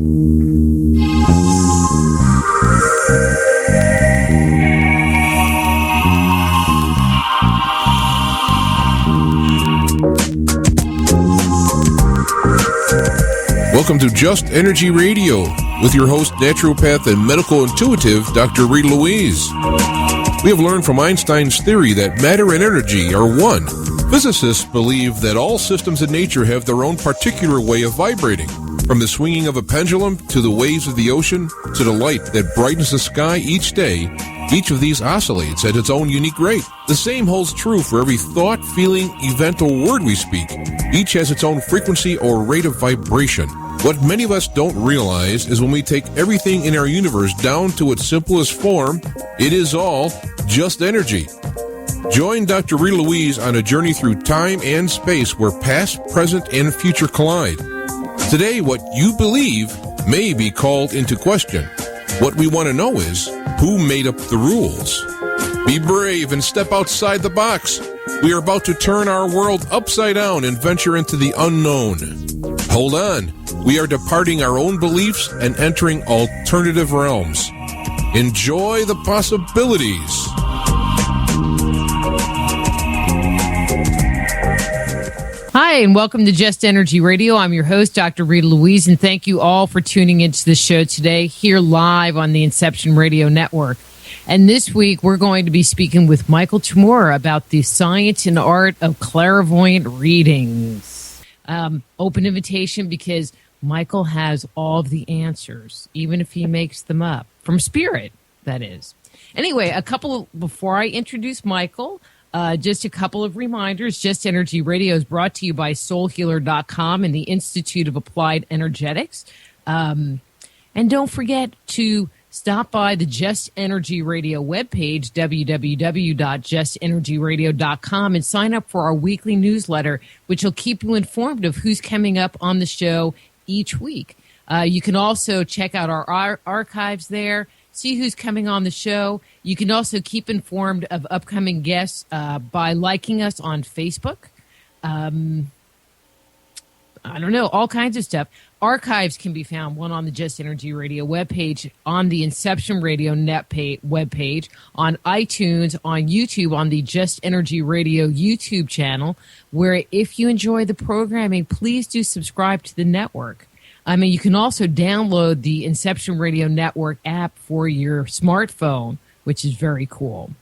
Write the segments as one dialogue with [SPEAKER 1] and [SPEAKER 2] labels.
[SPEAKER 1] Welcome to Just Energy Radio with your host, naturopath and medical intuitive, Dr. Rita Louise. We have learned from Einstein's theory that matter and energy are one. Physicists believe that all systems in nature have their own particular way of vibrating. From the swinging of a pendulum to the waves of the ocean to the light that brightens the sky each day, each of these oscillates at its own unique rate. The same holds true for every thought, feeling, event, or word we speak. Each has its own frequency or rate of vibration. What many of us don't realize is when we take everything in our universe down to its simplest form, it is all just energy. Join Dr. Rita Louise on a journey through time and space where past, present, and future collide. Today, what you believe may be called into question. What we want to know is, who made up the rules? Be brave and step outside the box. We are about to turn our world upside down and venture into the unknown. Hold on. We are departing our own beliefs and entering alternative realms. Enjoy the possibilities.
[SPEAKER 2] Hi, and welcome to Just Energy Radio. I'm your host, Dr. Rita Louise, and thank you all for tuning into the show today, here live on the Inception Radio Network. And this week, we're going to be speaking with Michael Tamura about the science and art of clairvoyant readings. Open invitation because Michael has all of the answers, even if he makes them up. From spirit, that is. Anyway, before I introduce Michael, just a couple of reminders. Just Energy Radio is brought to you by soulhealer.com and the Institute of Applied Energetics. And don't forget to stop by the Just Energy Radio webpage, www.justenergyradio.com, and sign up for our weekly newsletter, which will keep you informed of who's coming up on the show each week. You can also check out our archives there, see who's coming on the show. You can also keep informed of upcoming guests by liking us on Facebook. All kinds of stuff. Archives can be found, one on the Just Energy Radio webpage, on the Inception Radio webpage, on iTunes, on YouTube, on the Just Energy Radio YouTube channel, where if you enjoy the programming, please do subscribe to the network. You can also download the Inception Radio Network app for your smartphone, which is very cool.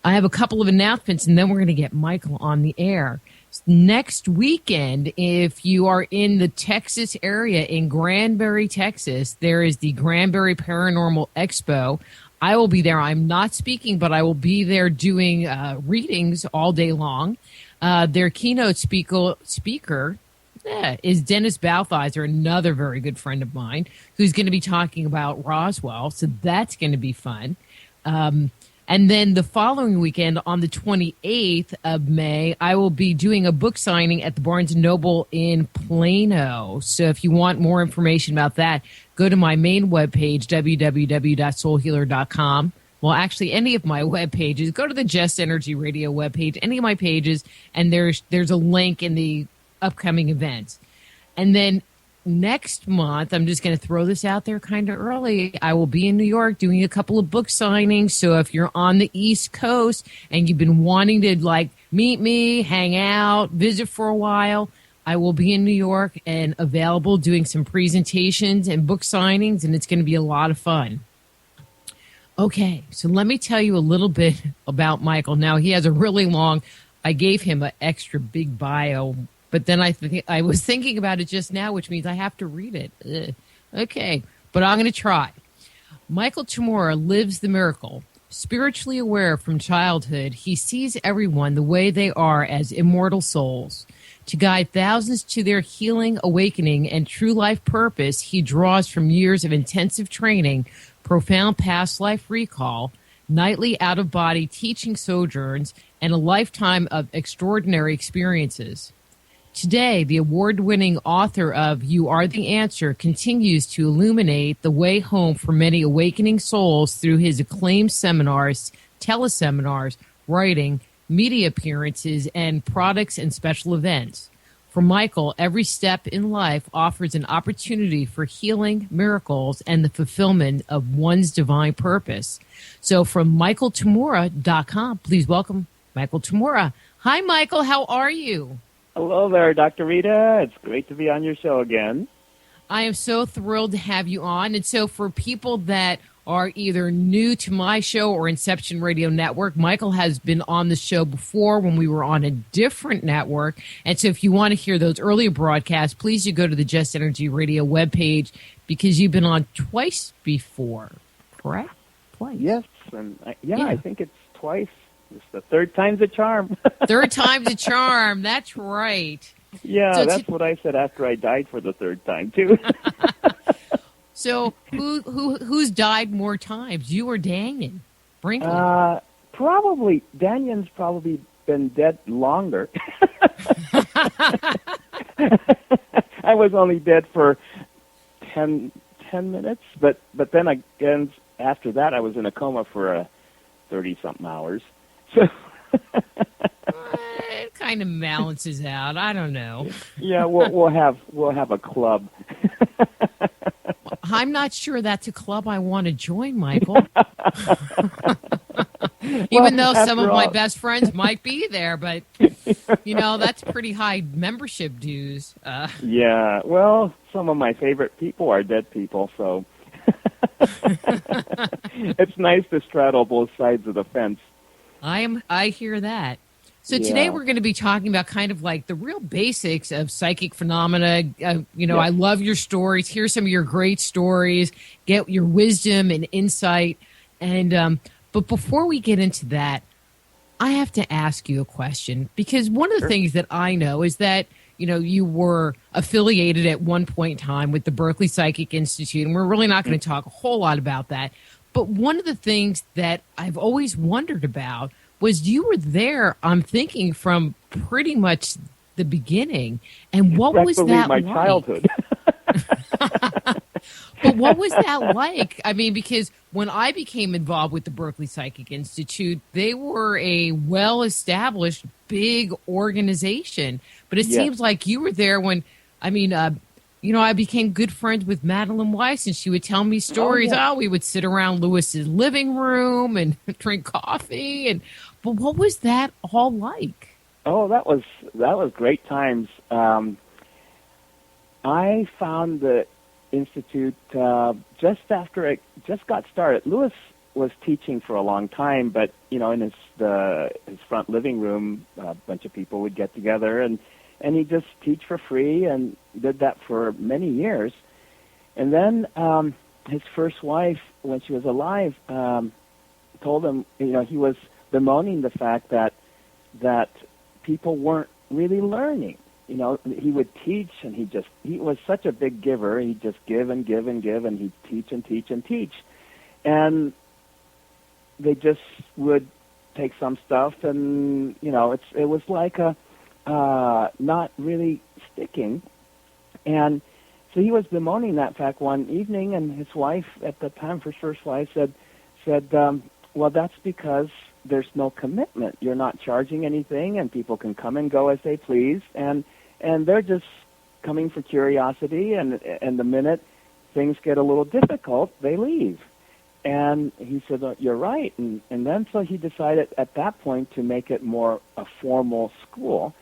[SPEAKER 2] I have a couple of announcements, and then we're going to get Michael on the air. Next weekend, if you are in the Texas area, in Granbury, Texas, there is the Granbury Paranormal Expo. I will be there. I'm not speaking, but I will be there doing readings all day long. Their keynote speaker is Dennis Balthizer, another very good friend of mine, who's going to be talking about Roswell. So that's going to be fun. And then the following weekend, on the 28th of May, I will be doing a book signing at the Barnes & Noble in Plano. So if you want more information about that, go to my main webpage, www.soulhealer.com. Well, actually, any of my web pages. Go to the Just Energy Radio webpage, any of my pages, and there's a link in the upcoming events. And then next month, I'm just going to throw this out there kind of early, I will be in New York doing a couple of book signings. So if you're on the East Coast and you've been wanting to meet me, hang out, visit for a while, I will be in New York and available doing some presentations and book signings, and it's going to be a lot of fun. Okay, so let me tell you a little bit about Michael. Now, he has a really long, I gave him an extra big bio, but then I was thinking about it just now, which means I have to read it. Okay, but I'm going to try. Michael Tamura lives the miracle. Spiritually aware from childhood, he sees everyone the way they are as immortal souls. To guide thousands to their healing, awakening, and true life purpose, he draws from years of intensive training, profound past life recall, nightly out-of-body teaching sojourns, and a lifetime of extraordinary experiences. Today, the award-winning author of You Are the Answer continues to illuminate the way home for many awakening souls through his acclaimed seminars, teleseminars, writing, media appearances, and products and special events. For Michael, every step in life offers an opportunity for healing, miracles, and the fulfillment of one's divine purpose. So from michaeltamura.com, please welcome Michael Tamura. Hi, Michael. How are you?
[SPEAKER 3] Hello there, Dr. Rita. It's great to be on your show again.
[SPEAKER 2] I am so thrilled to have you on. And so for people that are either new to my show or Inception Radio Network, Michael has been on the show before when we were on a different network. And so if you want to hear those earlier broadcasts, please you go to the Just Energy Radio webpage because you've been on twice before, correct? Twice.
[SPEAKER 3] Yes, and I think it's twice. It's the third time's a charm.
[SPEAKER 2] Third time's a charm. That's right.
[SPEAKER 3] Yeah, so that's what I said after I died for the third time, too.
[SPEAKER 2] So who's died more times, you or Danyan Brinkley?
[SPEAKER 3] Danyan's probably been dead longer. I was only dead for 10 minutes, but then again, after that, I was in a coma for 30-something hours. So
[SPEAKER 2] it kind of balances out. I don't know.
[SPEAKER 3] Yeah, we'll have a club.
[SPEAKER 2] I'm not sure that's a club I want to join, Michael. Even though some of my best friends might be there, but, that's pretty high membership dues.
[SPEAKER 3] Yeah, well, some of my favorite people are dead people, so it's nice to straddle both sides of the fence.
[SPEAKER 2] I hear that. So today we're going to be talking about kind of like the real basics of psychic phenomena. I love your stories. Hear some of your great stories. Get your wisdom and insight. And but before we get into that, I have to ask you a question because one of the things that I know is that you were affiliated at one point in time with the Berkeley Psychic Institute, and we're really not going to talk a whole lot about that. But one of the things that I've always wondered about was you were there, I'm thinking, from pretty much the beginning. And what was that
[SPEAKER 3] my
[SPEAKER 2] like?
[SPEAKER 3] Childhood.
[SPEAKER 2] But what was that like? I mean, because when I became involved with the Berkeley Psychic Institute, they were a well-established, big organization. But it seems like you were there when, I became good friends with Madeline Weiss, and she would tell me stories. We would sit around Lewis's living room and drink coffee. But what was that all like?
[SPEAKER 3] Oh, that was great times. I found the Institute just after it just got started. Lewis was teaching for a long time, but in his front living room, a bunch of people would get together and he'd just teach for free and did that for many years. And then his first wife, when she was alive, told him, he was bemoaning the fact that people weren't really learning. He would teach, and he was such a big giver. He'd just give and give and give, and he'd teach and teach and teach. And they just would take some stuff, and, it was like not really sticking. And so he was bemoaning that fact one evening, and his wife at the time, his first wife, said, well, that's because there's no commitment. You're not charging anything, and people can come and go as they please, and they're just coming for curiosity, and the minute things get a little difficult, they leave. And he said, you're right. And then so he decided at that point to make it more a formal school.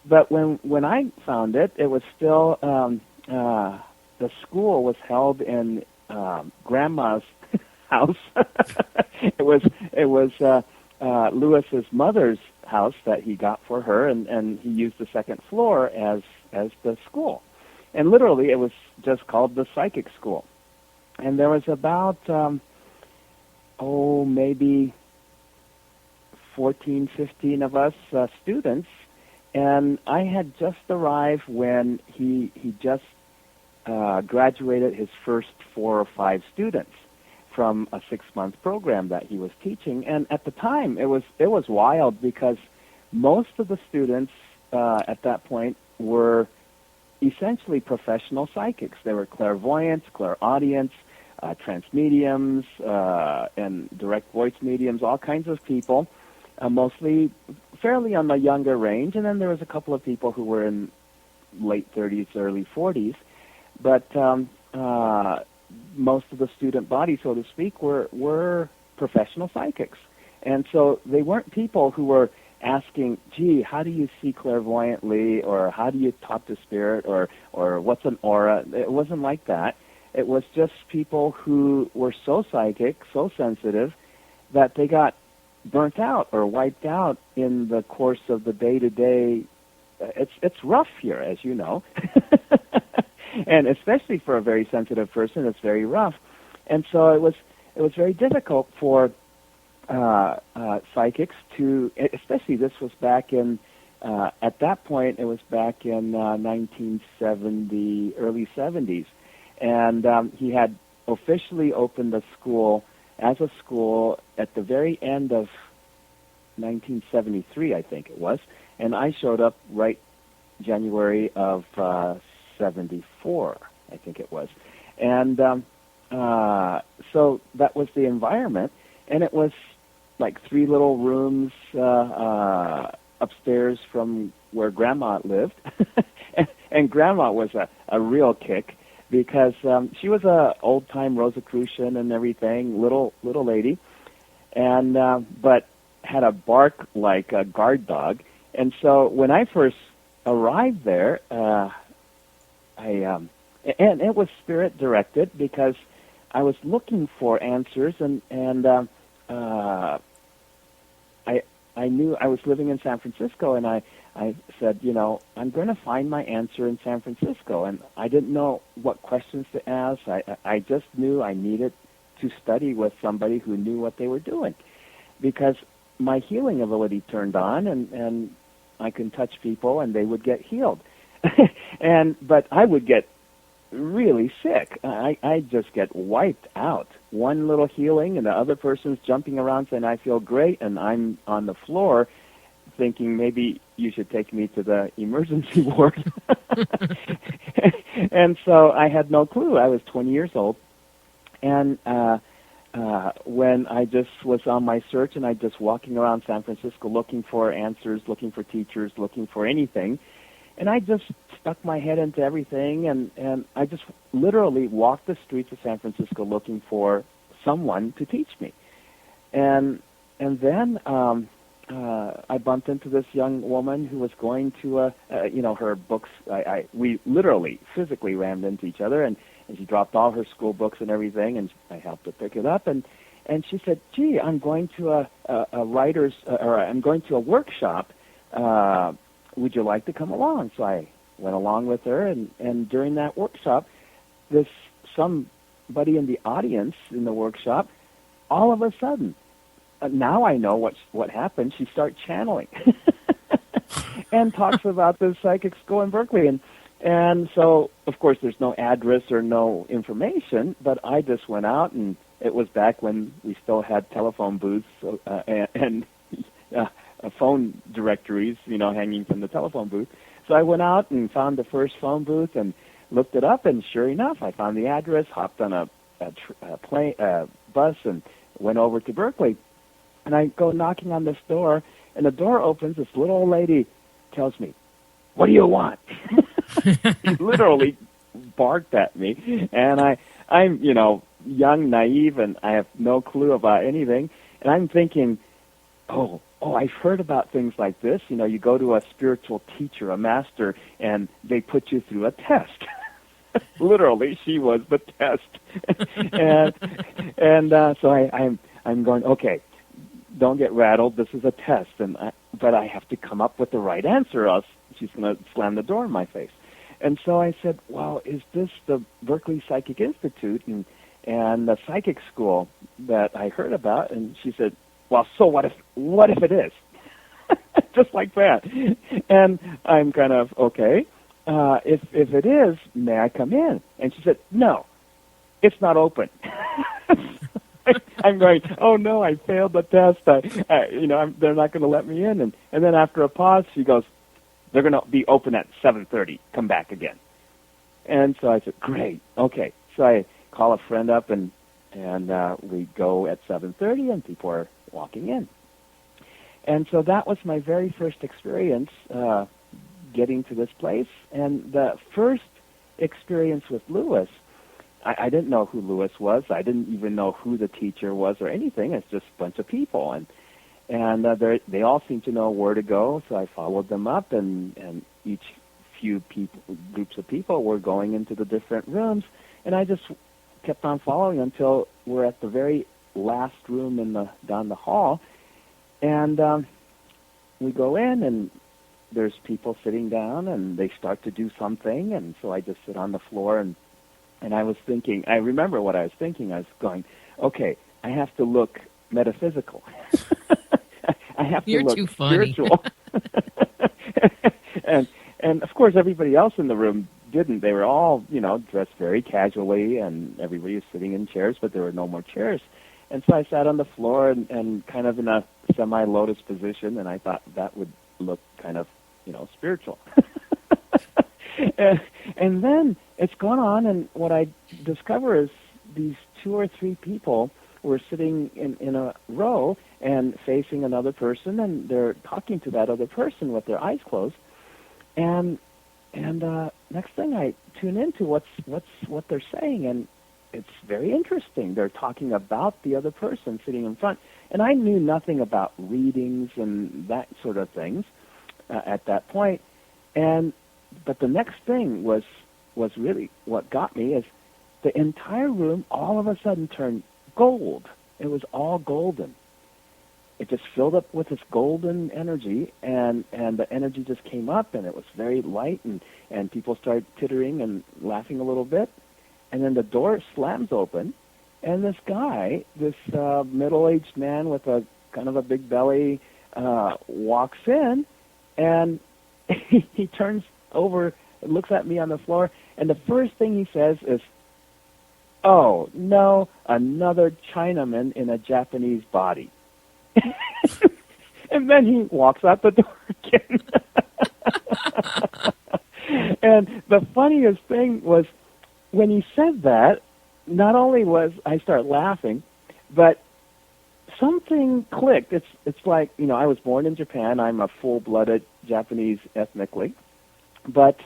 [SPEAKER 3] But when I found it, it was still, the school was held in Grandma's house. It was Lewis's mother's house that he got for her, and he used the second floor as the school. And literally, it was just called the Psychic School. And there was about, maybe 14, 15 of us students. And I had just arrived when he just graduated his first 4 or 5 students from a 6-month program that he was teaching. And at the time, it was wild because most of the students at that point were essentially professional psychics. They were clairvoyants, clairaudients, trance mediums, and direct voice mediums, all kinds of people, mostly fairly on the younger range. And then there was a couple of people who were in late 30s, early 40s. But most of the student body, so to speak, were professional psychics. And so they weren't people who were asking, gee, how do you see clairvoyantly, or how do you talk to spirit, or what's an aura? It wasn't like that. It was just people who were so psychic, so sensitive, that they got burnt out or wiped out in the course of the day-to-day. It's rough here, as you know. And especially for a very sensitive person, it's very rough. And so it was very difficult for psychics to, especially this was back in, at that point, it was back in 1970, early 70s. And he had officially opened the school as a school at the very end of 1973, I think it was. And I showed up right January of 74, I think it was. And so that was the environment. And it was like 3 little rooms upstairs from where Grandma lived. And Grandma was a real kick, because she was a old-time Rosicrucian and everything, little lady, and but had a bark like a guard dog. And so when I first arrived there, and it was spirit-directed, because I was looking for answers, and I knew I was living in San Francisco, and I said, I'm going to find my answer in San Francisco. And I didn't know what questions to ask. I just knew I needed to study with somebody who knew what they were doing, because my healing ability turned on, and I can touch people and they would get healed. But I would get really sick. I just get wiped out. One little healing and the other person's jumping around saying, I feel great, and I'm on the floor thinking maybe you should take me to the emergency ward. And so I had no clue. I was 20 years old. And when I just was on my search, and I just walking around San Francisco looking for answers, looking for teachers, looking for anything, and I just stuck my head into everything, and I just literally walked the streets of San Francisco looking for someone to teach me. And then I bumped into this young woman who was going to her books. We literally physically rammed into each other, and she dropped all her school books and everything, and I helped her pick it up, and she said, gee, I'm going to I'm going to a workshop. Would you like to come along? So I went along with her, and during that workshop, somebody in the audience in the workshop, all of a sudden, now I know what happened. She starts channeling and talks about the psychic school in Berkeley. And so, of course, there's no address or no information, but I just went out, and it was back when we still had telephone booths and phone directories, hanging from the telephone booth. So I went out and found the first phone booth and looked it up, and sure enough, I found the address, hopped on a bus, and went over to Berkeley. And I go knocking on this door, and the door opens. This little old lady tells me, "What do you want?" She literally barked at me, and I'm young, naive, and I have no clue about anything. And I'm thinking, oh, I've heard about things like this. You go to a spiritual teacher, a master, and they put you through a test. Literally, she was the test. So I'm going, okay, don't get rattled. This is a test, but I have to come up with the right answer, else she's going to slam the door in my face. And so I said, well, is this the Berkeley Psychic Institute and the psychic school that I heard about? And she said, well, so what if it is? Just like that. And I'm kind of, okay, if it is, may I come in? And she said, no, it's not open. I'm going, oh no, I failed the test. They're not going to let me in. And then after a pause, she goes, they're going to be open at 7:30. Come back again. And so I said, great, okay. So I call a friend up, and we go at 7:30, and people are walking in. And so that was my very first experience getting to this place. And the first experience with Lewis, I didn't know who Lewis was. I didn't even know who the teacher was or anything. It's just a bunch of people, and they all seemed to know where to go. So I followed them up, and each few groups of people were going into the different rooms, and I just kept on following until we're at the very last room down the hall, and we go in, and there's people sitting down, and they start to do something, and so I just sit on the floor, and I was thinking, I remember what I was thinking. I was going, okay, I have to look metaphysical. I have to look spiritual. and of course, everybody else in the room didn't. They were all, dressed very casually, and everybody was sitting in chairs, but there were no more chairs. And so I sat on the floor and kind of in a semi-lotus position, and I thought that would look kind of, spiritual. And then it's gone on, and what I discover is these 2 or 3 people were sitting in a row and facing another person, and they're talking to that other person with their eyes closed. And next thing I tune into what they're saying, and it's very interesting. They're talking about the other person sitting in front, and I knew nothing about readings and that sort of things at that point. But the next thing was really what got me is the entire room all of a sudden turned gold. It was all golden. It just filled up with this golden energy, and the energy just came up, and it was very light, and people started tittering and laughing a little bit. And then the door slams open, and this guy, this middle-aged man with a kind of a big belly, walks in, and he turns over and looks at me on the floor, and the first thing he says is, "Oh, no, another Chinaman in a Japanese body." And then he walks out the door again. And the funniest thing was, when he said that, not only was I start laughing, but something clicked. It's like, I was born in Japan. I'm a full-blooded Japanese ethnically. But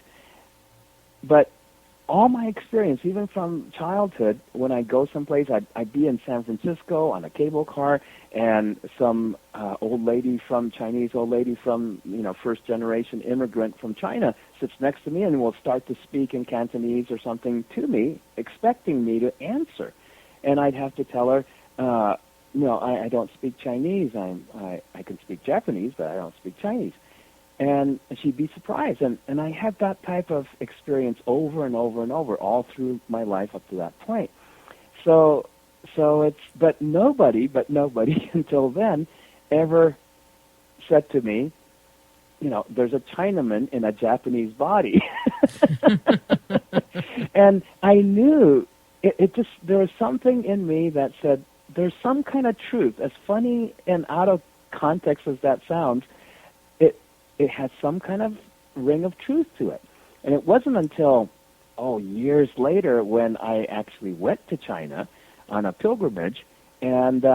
[SPEAKER 3] all my experience, even from childhood, when I go someplace, I'd be in San Francisco on a cable car, and some Chinese old lady from, first-generation immigrant from China sits next to me and will start to speak in Cantonese or something to me, expecting me to answer. And I'd have to tell her, no, I don't speak Chinese. I can speak Japanese, but I don't speak Chinese. And she'd be surprised. And I had that type of experience over and over and over all through my life up to that point. So but nobody until then ever said to me, there's a Chinaman in a Japanese body. And I knew it just, there was something in me that said, there's some kind of truth. As funny and out of context as that sounds, it has some kind of ring of truth to it. And it wasn't until, years later when I actually went to China on a pilgrimage, and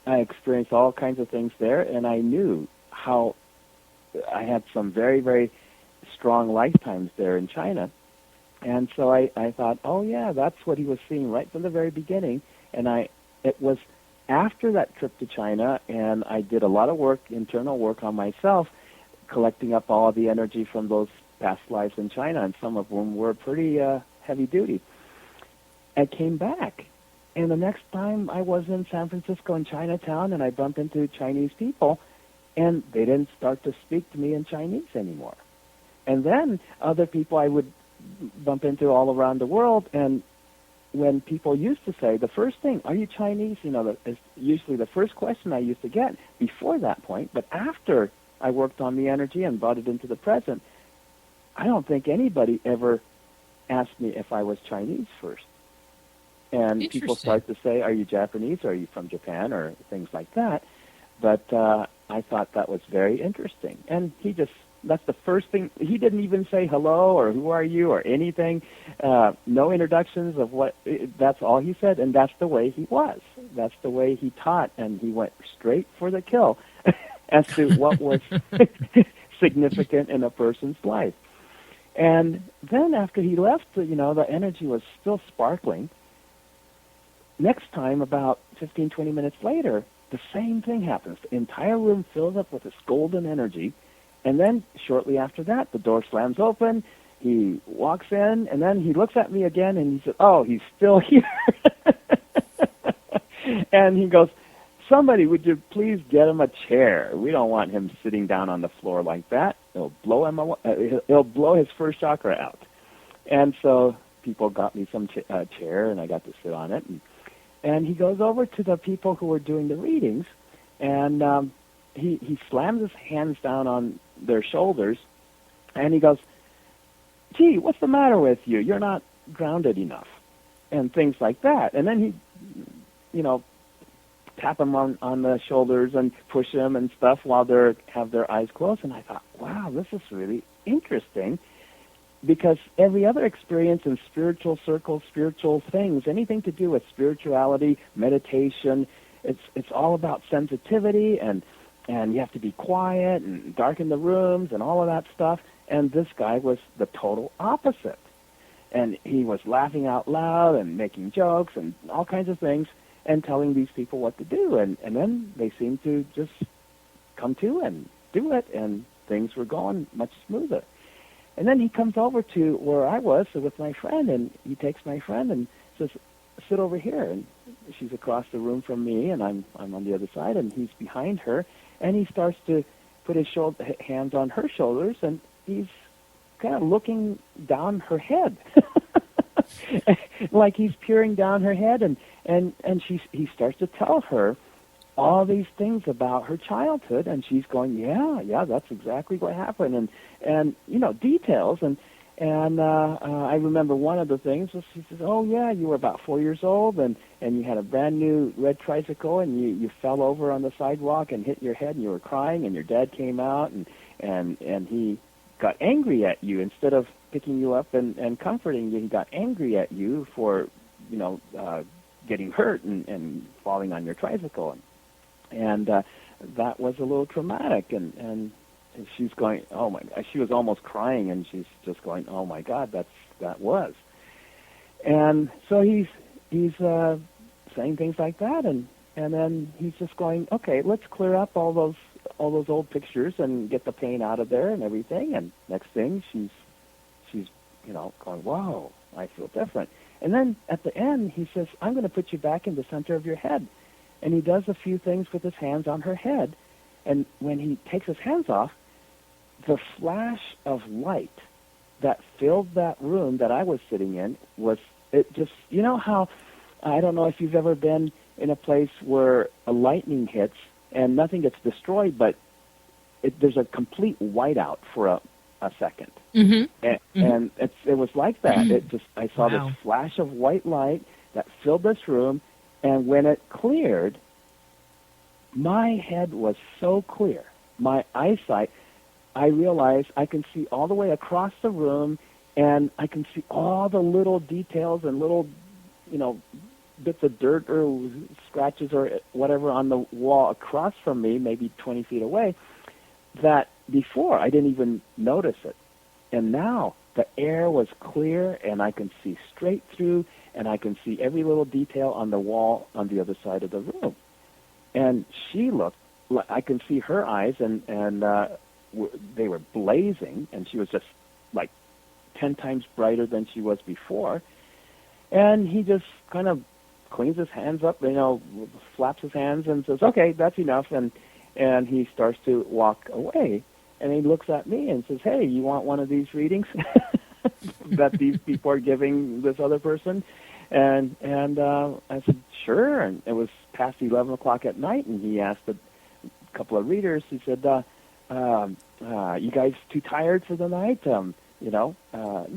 [SPEAKER 3] I experienced all kinds of things there, and I knew how I had some very, very strong lifetimes there in China. And so I thought, that's what he was seeing right from the very beginning. And it was after that trip to China, and I did a lot of work, internal work on myself, collecting up all the energy from those past lives in China, and some of them were pretty heavy duty. I came back, and the next time I was in San Francisco in Chinatown, and I bumped into Chinese people, and they didn't start to speak to me in Chinese anymore. And then other people I would bump into all around the world, and when people used to say, the first thing, "Are you Chinese?" Is usually the first question I used to get before that point. But after I worked on the energy and brought it into the present, I don't think anybody ever asked me if I was Chinese first. And people start to say, "Are you Japanese? Or are you from Japan?" or things like that. But I thought that was very interesting. And that's the first thing. He didn't even say hello or who are you or anything. No introductions of that's all he said. And that's the way he was. That's the way he taught. And he went straight for the kill as to what was significant in a person's life. And then after he left, the energy was still sparkling. Next time, about 15, 20 minutes later, the same thing happens. The entire room fills up with this golden energy. And then shortly after that, the door slams open. He walks in, and then he looks at me again, and he says, "Oh, he's still here." And he goes, "Somebody, would you please get him a chair? We don't want him sitting down on the floor like that. It'll blow him. It'll blow his first chakra out." And so people got me some chair, and I got to sit on it. And he goes over to the people who were doing the readings, and he slams his hands down on their shoulders, and he goes, "Gee, what's the matter with you? You're not grounded enough," and things like that. And then he, tap them on the shoulders and push them and stuff while they have their eyes closed. And I thought, wow, this is really interesting, because every other experience in spiritual circles, spiritual things, anything to do with spirituality, meditation, it's all about sensitivity, and you have to be quiet and darken the rooms and all of that stuff. And this guy was the total opposite. And he was laughing out loud and making jokes and all kinds of things and telling these people what to do. And then they seemed to just come to and do it, and things were going much smoother. And then he comes over to where I was with my friend, and he takes my friend and says, "Sit over here." And she's across the room from me, and I'm on the other side, and he's behind her. And he starts to put his hands on her shoulders, and he's kind of looking down her head, like he's peering down her head, and he starts to tell her all these things about her childhood, and she's going, yeah, that's exactly what happened, and details, and I remember one of the things was, she says, "Oh yeah, you were about 4 years old, and you had a brand new red tricycle, and you fell over on the sidewalk and hit your head, and you were crying, and your dad came out, and he got angry at you. Instead of picking you up and comforting you, he got angry at you for getting hurt and falling on your tricycle, and that was a little traumatic." And she's going, "Oh my!" She was almost crying, and she's just going, "Oh my God, that was." And so he's saying things like that, and then he's just going, "Okay, let's clear up all those old pictures and get the pain out of there and everything." And next thing, she's going, "Whoa, I feel different." And then at the end, he says, "I'm going to put you back in the center of your head." And he does a few things with his hands on her head. And when he takes his hands off, the flash of light that filled that room that I was sitting in it just, how, I don't know if you've ever been in a place where a lightning hits and nothing gets destroyed, but there's a complete whiteout for a second.
[SPEAKER 2] Mm-hmm.
[SPEAKER 3] And it was like that. I saw
[SPEAKER 2] Wow.
[SPEAKER 3] this flash of white light that filled this room, and when it cleared, my head was so clear. My eyesight, I realized I can see all the way across the room, and I can see all the little details and little, bits of dirt or scratches or whatever on the wall across from me, maybe 20 feet away, that before I didn't even notice it. And now the air was clear, and I can see straight through, and I can see every little detail on the wall on the other side of the room. And she looked, I can see her eyes, and they were blazing, and she was just like 10 times brighter than she was before. And he just kind of cleans his hands up, flaps his hands and says, "Okay, that's enough," and he starts to walk away. And he looks at me and says, "Hey, you want one of these readings that these people are giving this other person?" And I said, "Sure." And it was past 11 o'clock at night, and he asked a couple of readers. He said, "You guys too tired for the night?" And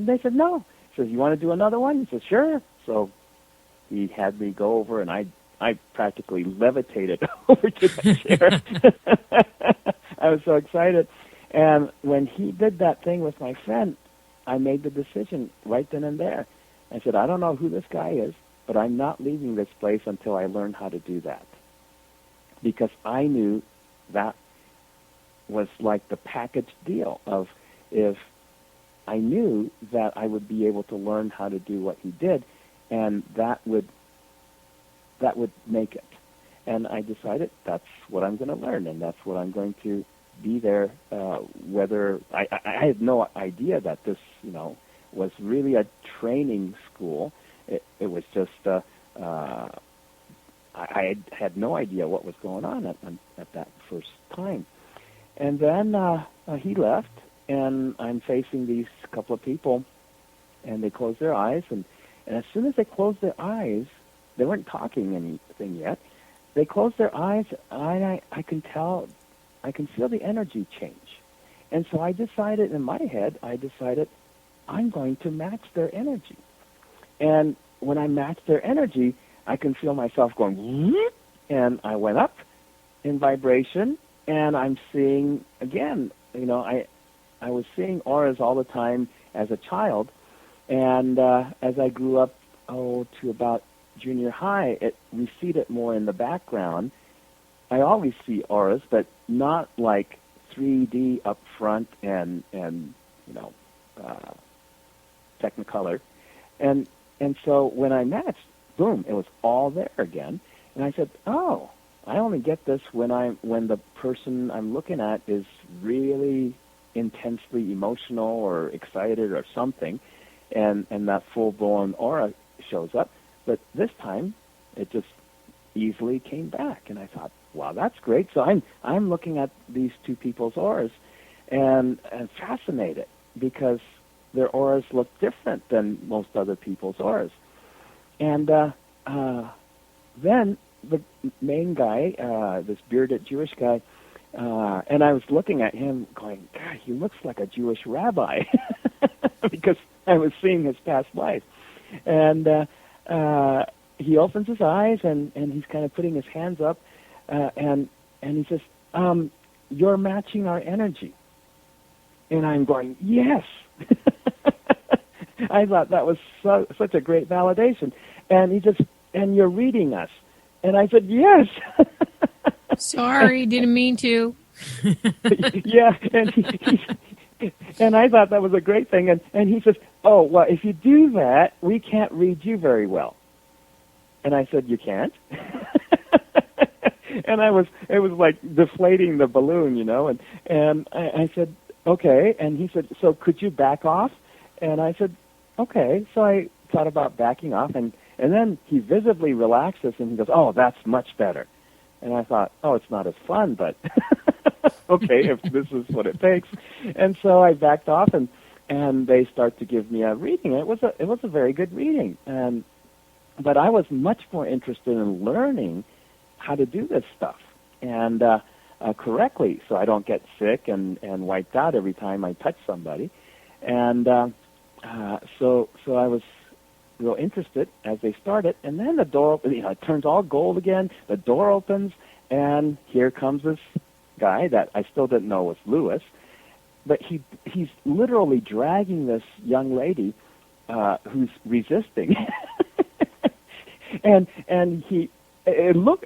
[SPEAKER 3] they said, "No." He says, "You want to do another one?" He said, "Sure." So he had me go over, and I practically levitated over to the chair. I was so excited. And when he did that thing with my friend, I made the decision right then and there. I said, "I don't know who this guy is, but I'm not leaving this place until I learn how to do that." Because I knew that was like the package deal of if I knew that I would be able to learn how to do what he did, and that would make it. And I decided that's what I'm going to learn, and that's what I'm going to be there. Whether I had no idea that this, was really a training school. It was just I had no idea what was going on at that first time. And then he left, and I'm facing these couple of people, and they closed their eyes, and as soon as they closed their eyes, they weren't talking anything yet. They closed their eyes, and I can feel the energy change. And so I decided in my head, I'm going to match their energy. And when I match their energy, I can feel myself going, whoop, and I went up in vibration, and I'm seeing, again, I was seeing auras all the time as a child, and as I grew up, to about junior high, it receded more in the background. I always see auras, but not like 3D up front and Technicolor. And so when I matched, boom, it was all there again. And I said, oh, I only get this when the person I'm looking at is really intensely emotional or excited or something, and that full-blown aura shows up. But this time, it just easily came back, and I thought, wow, that's great. So I'm looking at these two people's auras, and fascinated because their auras look different than most other people's auras. And then the main guy, this bearded Jewish guy, and I was looking at him going, God, he looks like a Jewish rabbi because I was seeing his past life. And he opens his eyes, and he's kind of putting his hands up, and he says, you're matching our energy. And I'm going, yes. I thought that was such a great validation. And he says, and you're reading us. And I said, yes.
[SPEAKER 2] Sorry, didn't mean to.
[SPEAKER 3] Yeah, and I thought that was a great thing. And he says, oh, well, if you do that, we can't read you very well. And I said, you can't? And it was like deflating the balloon, and I said, okay. And he said, so could you back off? And I said, okay. So I thought about backing off, and then he visibly relaxes, and he goes, oh, that's much better. And I thought, oh, it's not as fun, but okay, if this is what it takes. And so I backed off, and they start to give me a reading. It was a very good reading, but I was much more interested in learning how to do this stuff and correctly, so I don't get sick and wiped out every time I touch somebody. And so I was real interested as they started, and then the door, it turns all gold again. The door opens, and here comes this guy that I still didn't know was Lewis, but he's literally dragging this young lady who's resisting, and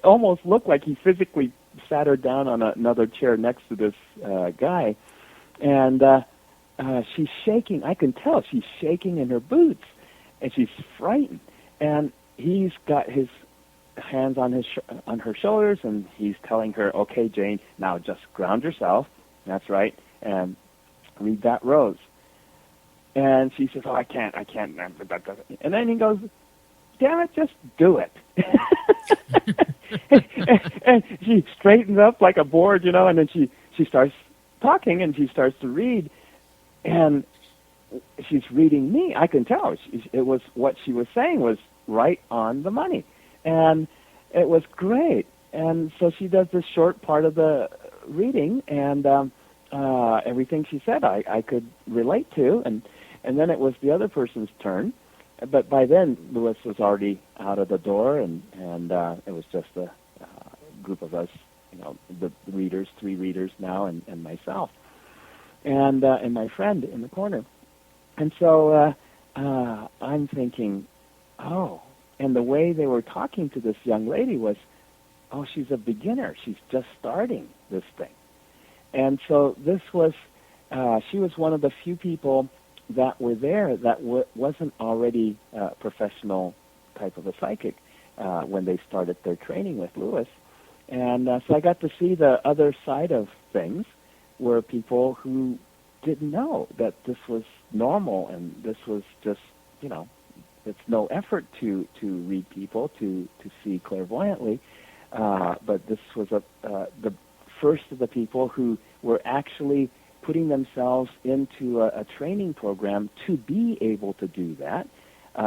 [SPEAKER 3] almost looked like he physically sat her down on another chair next to this guy, and she's shaking. I can tell she's shaking in her boots, and she's frightened. And he's got his hands on her shoulders, and he's telling her, "Okay, Jane, now just ground yourself. That's right, and read that rose." And she says, "Oh, I can't. And then he goes, "Damn it, just do it." and she straightens up like a board, and then she starts talking, and she starts to read, and she's reading me. I can tell. It was what she was saying was right on the money, and it was great. And so she does this short part of the reading, and everything she said I could relate to, and then it was the other person's turn. But by then, Lewis was already out of the door, and it was just a group of us, the readers, 3 readers now, and myself, and my friend in the corner. And so I'm thinking, oh, and the way they were talking to this young lady was, oh, she's a beginner. She's just starting this thing. And so this was, she was one of the few people that were there that wasn't already a professional type of a psychic when they started their training with Lewis. And so I got to see the other side of things, where people who didn't know that this was normal and this was just, it's no effort to read people, to see clairvoyantly. But this was the first of the people who were actually putting themselves into a training program to be able to do that,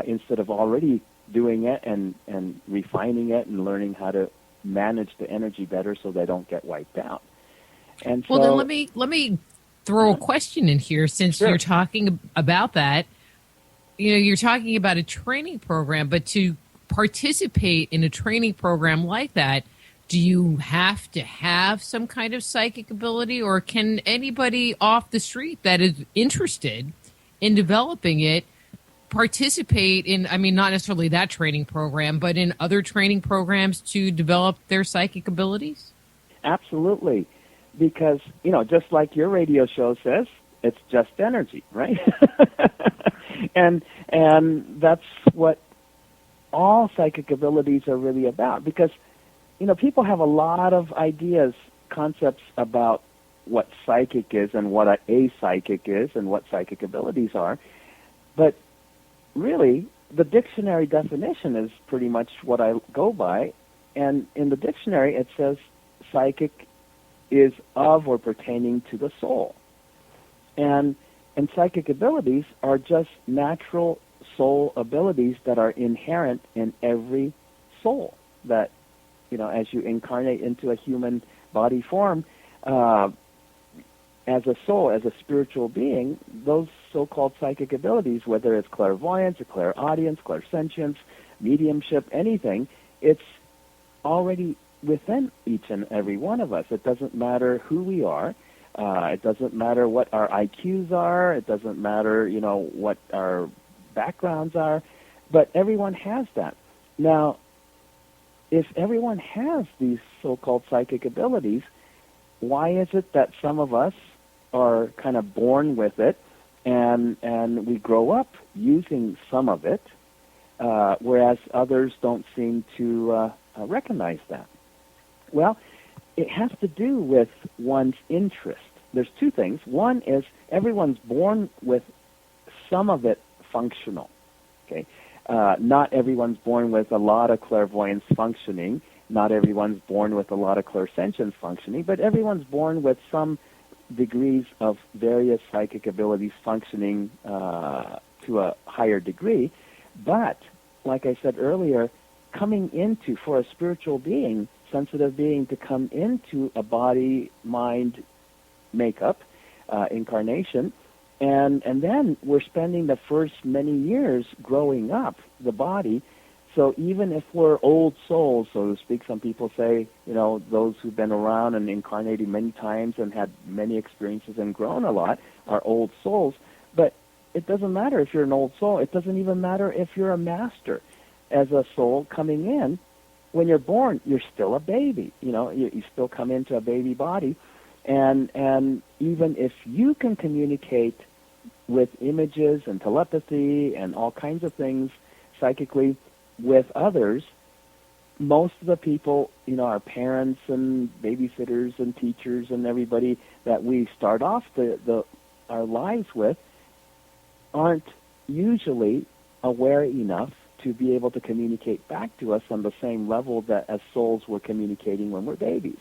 [SPEAKER 3] instead of already doing it and refining it and learning how to manage the energy better so they don't get wiped out. And
[SPEAKER 2] well,
[SPEAKER 3] so,
[SPEAKER 2] then let me throw a question in here, since
[SPEAKER 3] Sure.
[SPEAKER 2] you're talking about that. You're talking about a training program, but to participate in a training program like that, do you have to have some kind of psychic ability, or can anybody off the street that is interested in developing it participate in, I mean, not necessarily that training program, but in other training programs to develop their psychic abilities?
[SPEAKER 3] absolutely, because, just like your radio show says, it's just energy, right? and that's what all psychic abilities are really about, because people have a lot of ideas, concepts about what psychic is and what a psychic is and what psychic abilities are. But really, the dictionary definition is pretty much what I go by. And in the dictionary, it says psychic is of or pertaining to the soul. And psychic abilities are just natural soul abilities that are inherent in every soul. That, as you incarnate into a human body form, as a soul, as a spiritual being, those so-called psychic abilities, whether it's clairvoyance, or clairaudience, clairsentience, mediumship, anything, it's already within each and every one of us. It doesn't matter who we are. It doesn't matter what our IQs are. It doesn't matter, what our backgrounds are. But everyone has that. Now, if everyone has these so-called psychic abilities, why is it that some of us are kind of born with it and we grow up using some of it, whereas others don't seem to recognize that? Well, it has to do with one's interest. There's two things. One is everyone's born with some of it functional. Okay, not everyone's born with a lot of clairvoyance functioning. Not everyone's born with a lot of clairsentience functioning, but everyone's born with some degrees of various psychic abilities functioning to a higher degree. But, like I said earlier, coming into, for a spiritual being, sensitive being, to come into a body, mind, makeup, incarnation, and then we're spending the first many years growing up the body. So even if we're old souls, so to speak, some people say, those who've been around and incarnated many times and had many experiences and grown a lot are old souls. But it doesn't matter if you're an old soul. It doesn't even matter if you're a master. As a soul coming in, when you're born, you're still a baby. You still come into a baby body. And even if you can communicate with images and telepathy and all kinds of things psychically with others, most of the people, our parents and babysitters and teachers and everybody that we start off our lives with aren't usually aware enough to be able to communicate back to us on the same level that as souls we're communicating when we're babies.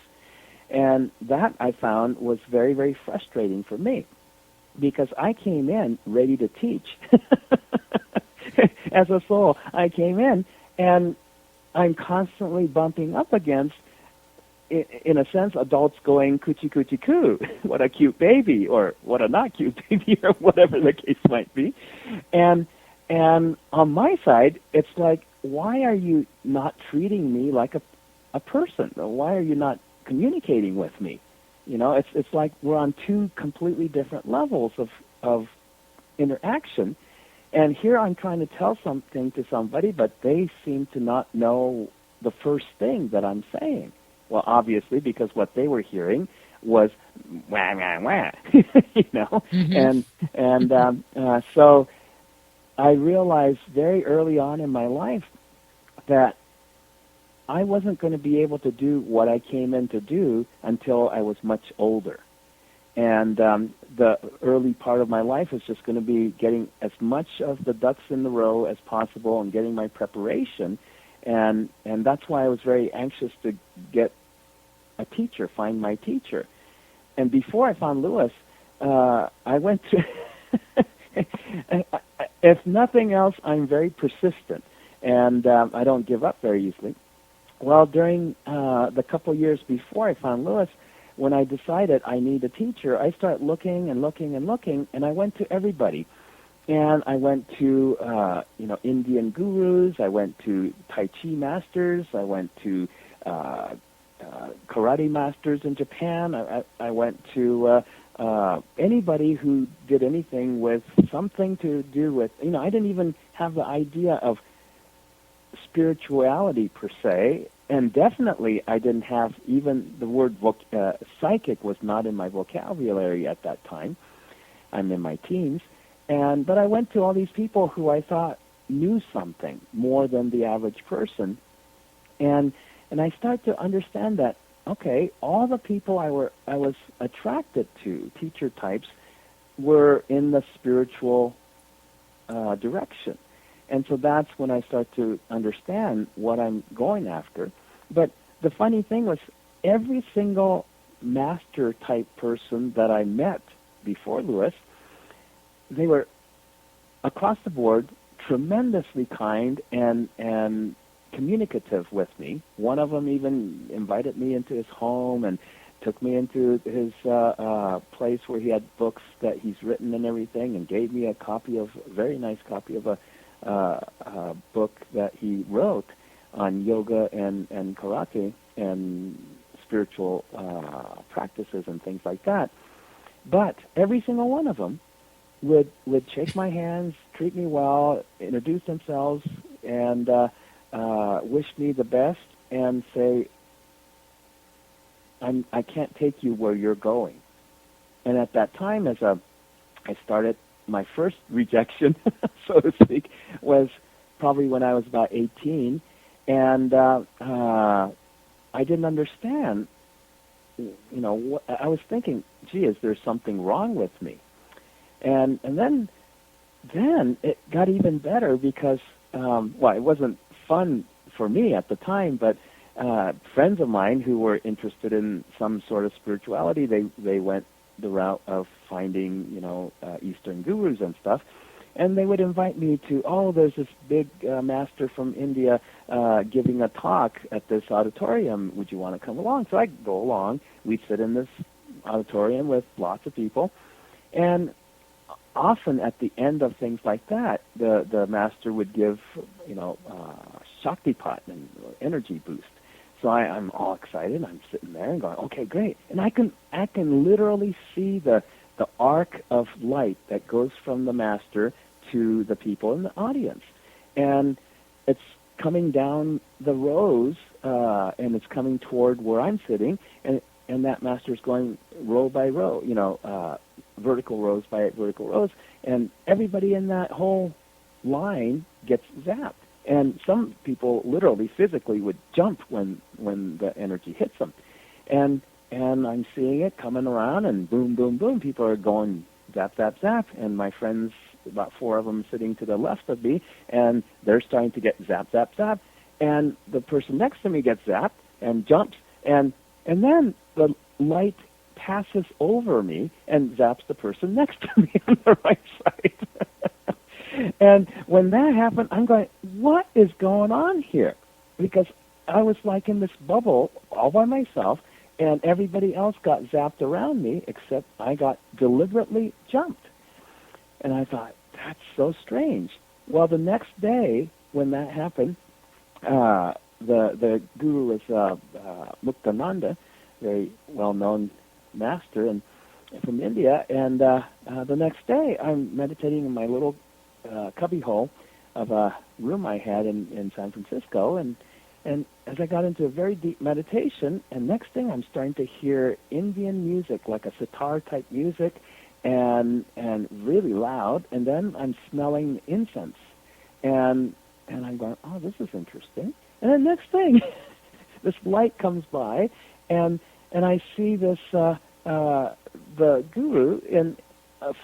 [SPEAKER 3] And that, I found, was very, very frustrating for me, because I came in ready to teach. As a soul, I came in, and I'm constantly bumping up against, in a sense, adults going, coochie, coochie, coo, what a cute baby, or what a not cute baby, or whatever the case might be. And on my side, it's like, why are you not treating me like a person? Why are you not communicating with me? It's like we're on two completely different levels of interaction. And here I'm trying to tell something to somebody, but they seem to not know the first thing that I'm saying. Well, obviously, because what they were hearing was wah wah wah,
[SPEAKER 2] Mm-hmm.
[SPEAKER 3] so I realized very early on in my life that I wasn't going to be able to do what I came in to do until I was much older. And the early part of my life was just going to be getting as much of the ducks in the row as possible and getting my preparation. And that's why I was very anxious to get a teacher, find my teacher. And before I found Lewis, I went to, if nothing else, I'm very persistent, and I don't give up very easily. Well, during the couple years before I found Lewis, when I decided I need a teacher, I started looking and looking and looking, and I went to everybody. And I went to, Indian gurus. I went to Tai Chi masters. I went to karate masters in Japan. I went to anybody who did anything with something to do with, I didn't even have the idea of spirituality per se, and definitely I didn't have even the word psychic was not in my vocabulary at that time. I'm in my teens, but I went to all these people who I thought knew something more than the average person, and I started to understand that okay, all the people I was attracted to, teacher types, were in the spiritual direction. And so that's when I start to understand what I'm going after. But the funny thing was, every single master type person that I met before Lewis, they were across the board tremendously kind and communicative with me. One of them even invited me into his home and took me into his place where he had books that he's written and everything, and gave me a very nice copy of a book that he wrote on yoga and karate and spiritual practices and things like that. But every single one of them would shake my hands, treat me well, introduce themselves, and wish me the best, and say, I can't take you where you're going. And at that time, I started, my first rejection, so to speak, was probably when I was about 18, and I didn't understand. I was thinking, gee, is there something wrong with me? And then it got even better because, it wasn't fun for me at the time, but friends of mine who were interested in some sort of spirituality, they went the route of finding, Eastern gurus and stuff, and they would invite me to, there's this big master from India giving a talk at this auditorium. Would you want to come along? So I'd go along. We'd sit in this auditorium with lots of people, and often at the end of things like that, the master would give, Shaktipat and energy boost. So I'm all excited. I'm sitting there and going, okay, great. And I can literally see the arc of light that goes from the master to the people in the audience. And it's coming down the rows, and it's coming toward where I'm sitting, and that master's going row by row, vertical rows by vertical rows, and everybody in that whole line gets zapped. And some people literally, physically would jump when the energy hits them. And I'm seeing it coming around, and boom, boom, boom, people are going zap, zap, zap. And my friends, about 4 of them sitting to the left of me, and they're starting to get zap, zap, zap. And the person next to me gets zapped and jumps, and then the light passes over me and zaps the person next to me on the right side. And when that happened, I'm going, what is going on here? Because I was like in this bubble all by myself, and everybody else got zapped around me, except I got deliberately jumped. And I thought, that's so strange. Well, the next day when that happened, the guru was Muktananda, very well-known master and from India, and the next day I'm meditating in my little cubbyhole of a room I had in San Francisco, and And as I got into a very deep meditation, and next thing I'm starting to hear Indian music, like a sitar type music, and really loud. And then I'm smelling incense, and I'm going, oh, this is interesting. And then next thing, this light comes by, and I see this the guru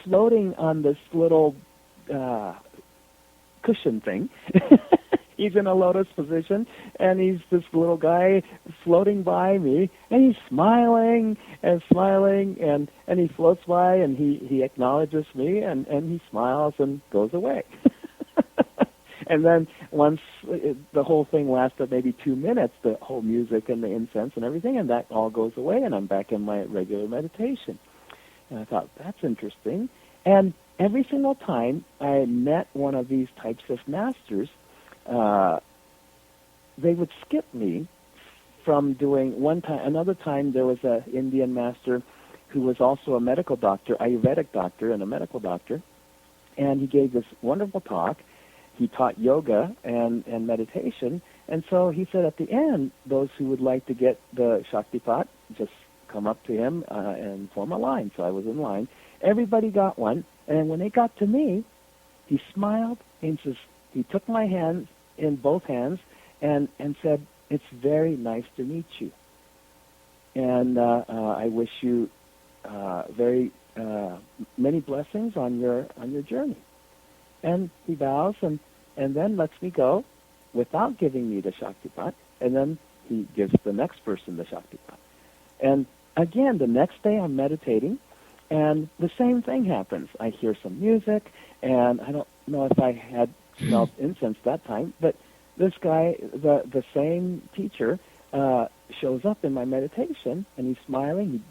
[SPEAKER 3] floating on this little cushion thing. He's in a lotus position, and he's this little guy floating by me, and he's smiling and smiling, and he floats by, and he acknowledges me, and he smiles and goes away. And then once the whole thing lasted maybe 2 minutes, the whole music and the incense and everything, and that all goes away, and I'm back in my regular meditation. And I thought, that's interesting. And every single time I met one of these types of masters, they would skip me from doing one time. Another time there was an Indian master who was also a medical doctor, Ayurvedic doctor and a medical doctor, and he gave this wonderful talk. He taught yoga and meditation, and so he said at the end, those who would like to get the Shaktipat, just come up to him and form a line. So I was in line. Everybody got one, and when they got to me, he smiled, and he took my hands in both hands and said, "It's very nice to meet you, and I wish you very many blessings on your journey." And he bows and then lets me go without giving me the Shaktipat, and then he gives the next person the Shaktipat. And again, the next day I'm meditating, and the same thing happens. I hear some music, and I don't know if I had smelled incense that time, but this guy, the same teacher, shows up in my meditation, and he's smiling. He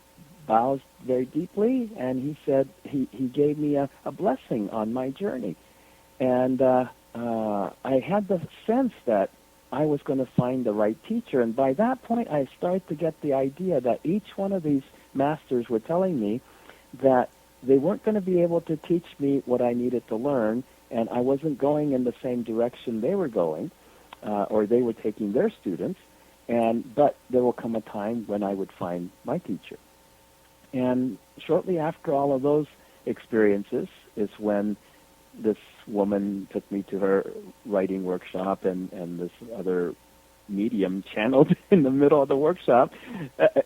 [SPEAKER 3] bows very deeply, and he said he gave me a blessing on my journey. And I had the sense that I was going to find the right teacher. And by that point, I started to get the idea that each one of these masters were telling me that they weren't going to be able to teach me what I needed to learn, and I wasn't going in the same direction they were going, or they were taking their students. But there will come a time when I would find my teacher. And shortly after all of those experiences is when this woman took me to her writing workshop, and this other medium channeled in the middle of the workshop.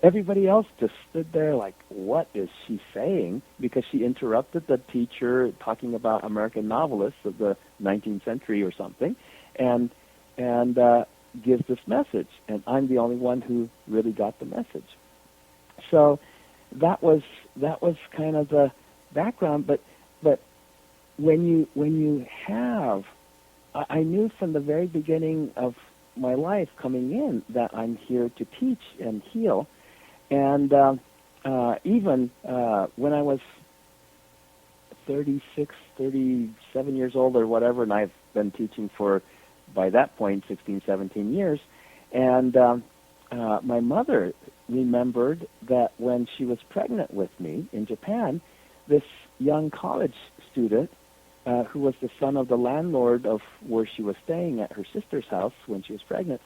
[SPEAKER 3] Everybody else just stood there like, what is she saying? Because she interrupted the teacher talking about American novelists of the 19th century or something, and gives this message. And I'm the only one who really got the message. So that was kind of the background, but when you have, I knew from the very beginning of my life coming in that I'm here to teach and heal, and even when I was 36, 37 years old or whatever, and I've been teaching for, by that point, 16, 17 years, and my mother remembered that when she was pregnant with me in Japan, this young college student who was the son of the landlord of where she was staying at her sister's house when she was pregnant,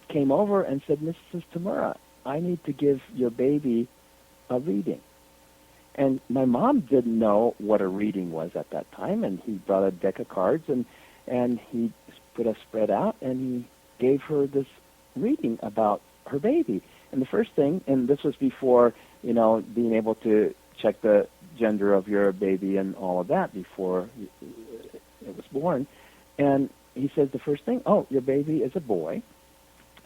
[SPEAKER 3] came over and said, "Mrs. Tamura, I need to give your baby a reading." And my mom didn't know what a reading was at that time, and he brought a deck of cards, and he put a spread out, and he gave her this reading about her baby. And the first thing, and this was before, being able to check the gender of your baby and all of that before it was born. And he said the first thing, "Oh, your baby is a boy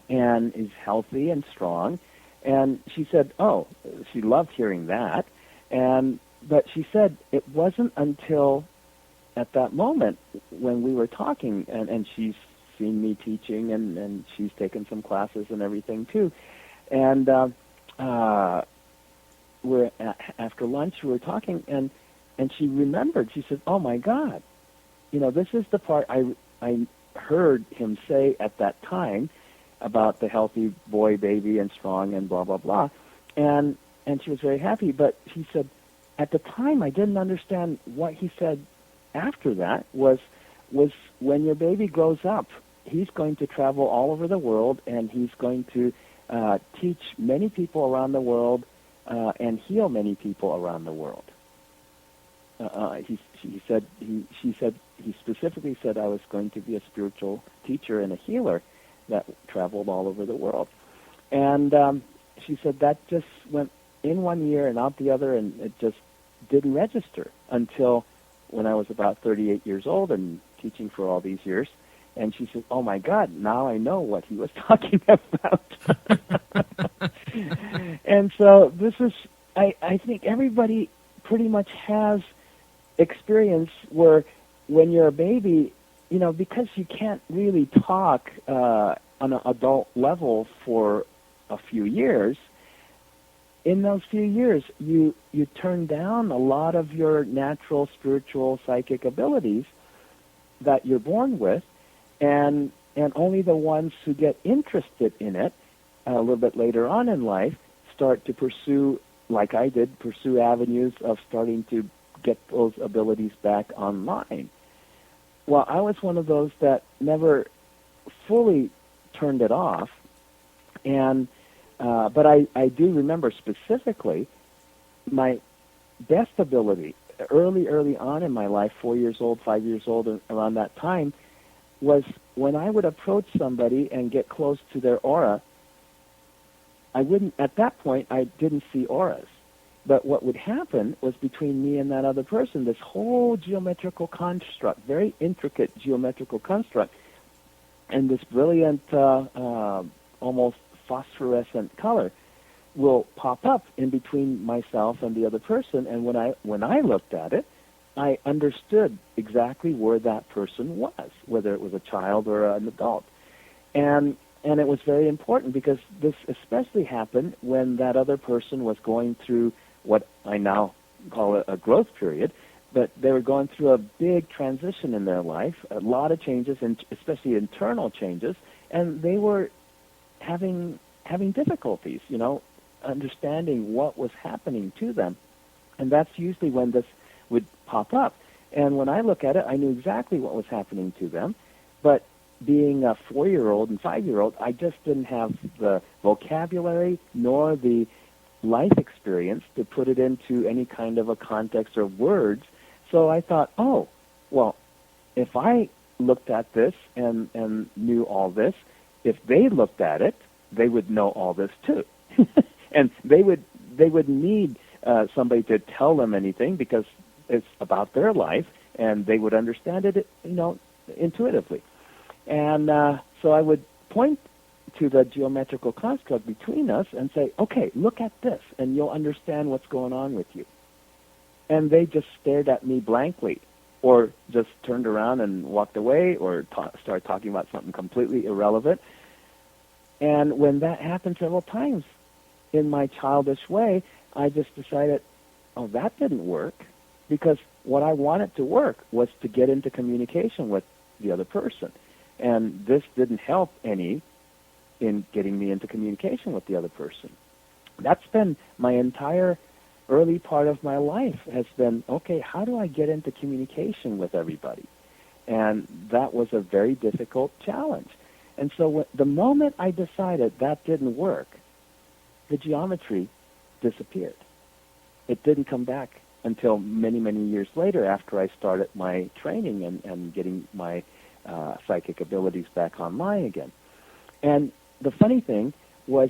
[SPEAKER 3] and is healthy and strong." And she said, oh, she loved hearing that. But she said it wasn't until at that moment when we were talking, and she's seen me teaching, and she's taken some classes and everything too. And after lunch, we were talking, and she remembered. She said, "Oh my God, this is the part I heard him say at that time about the healthy boy, baby, and strong, and blah blah blah." And she was very happy. But she said, at the time, I didn't understand what he said. After that was when your baby grows up he's going to travel all over the world, and he's going to teach many people around the world and heal many people around the world. He specifically said I was going to be a spiritual teacher and a healer that traveled all over the world. And she said that just went in one year and out the other, and it just didn't register until when I was about 38 years old and teaching for all these years. And she said, oh, my God, now I know what he was talking about. And so this is, I think everybody pretty much has experience where when you're a baby, you know, because you can't really talk on an adult level for a few years, in those few years, you turn down a lot of your natural, spiritual, psychic abilities that you're born with, and only the ones who get interested in it a little bit later on in life start to pursue, like I did, pursue avenues of starting to get those abilities back online. Well, I was one of those that never fully turned it off, and but I do remember specifically my best ability early on in my life, 4 years old, 5 years old, around that time, was when I would approach somebody and get close to their aura. At that point, I didn't see auras. But what would happen was between me and that other person, this whole geometrical construct, very intricate geometrical construct, and this brilliant, almost phosphorescent color will pop up in between myself and the other person. And when I looked at it, I understood exactly where that person was, whether it was a child or an adult. And it was very important because this especially happened when that other person was going through what I now call a growth period, but they were going through a big transition in their life, a lot of changes, and especially internal changes, and they were having difficulties, you know, understanding what was happening to them. And that's usually when this would pop up. And when I look at it, I knew exactly what was happening to them, but being a 4-year-old and 5-year-old, I just didn't have the vocabulary nor the life experience to put it into any kind of a context or words. So I thought, oh, well, if I looked at this and knew all this, if they looked at it, they would know all this too. And they would need somebody to tell them anything because it's about their life, and they would understand it, you know, intuitively. And so I would point to the geometrical construct between us and say, okay, look at this, and you'll understand what's going on with you. And they just stared at me blankly, or just turned around and walked away, or started talking about something completely irrelevant. And when that happened several times in my childish way, I just decided, oh, that didn't work, because what I wanted to work was to get into communication with the other person. And this didn't help any in getting me into communication with the other person. That's been my entire early part of my life, has been, okay, how do I get into communication with everybody? And that was a very difficult challenge. And so the moment I decided that didn't work, the geometry disappeared. It didn't come back until many, many years later after I started my training and getting my psychic abilities back online again. And the funny thing was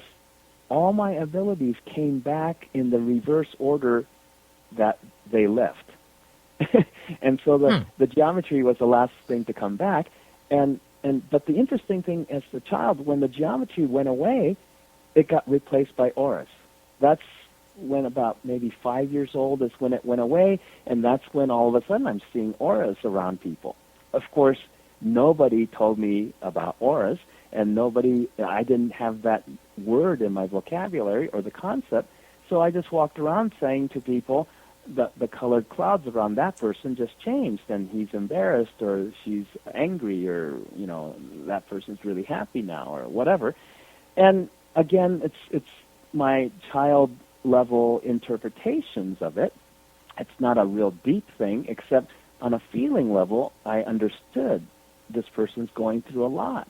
[SPEAKER 3] all my abilities came back in the reverse order that they left. And so the geometry was the last thing to come back. But the interesting thing as a child, when the geometry went away, it got replaced by auras. That's when about maybe 5 years old is when it went away, and that's when all of a sudden I'm seeing auras around people. Of course, nobody told me about auras, and I didn't have that word in my vocabulary or the concept, so I just walked around saying to people that the colored clouds around that person just changed, and he's embarrassed, or she's angry, or, you know, that person's really happy now, or whatever. And again, it's my child-level interpretations of it. It's not a real deep thing, except on a feeling level, I understood this person's going through a lot.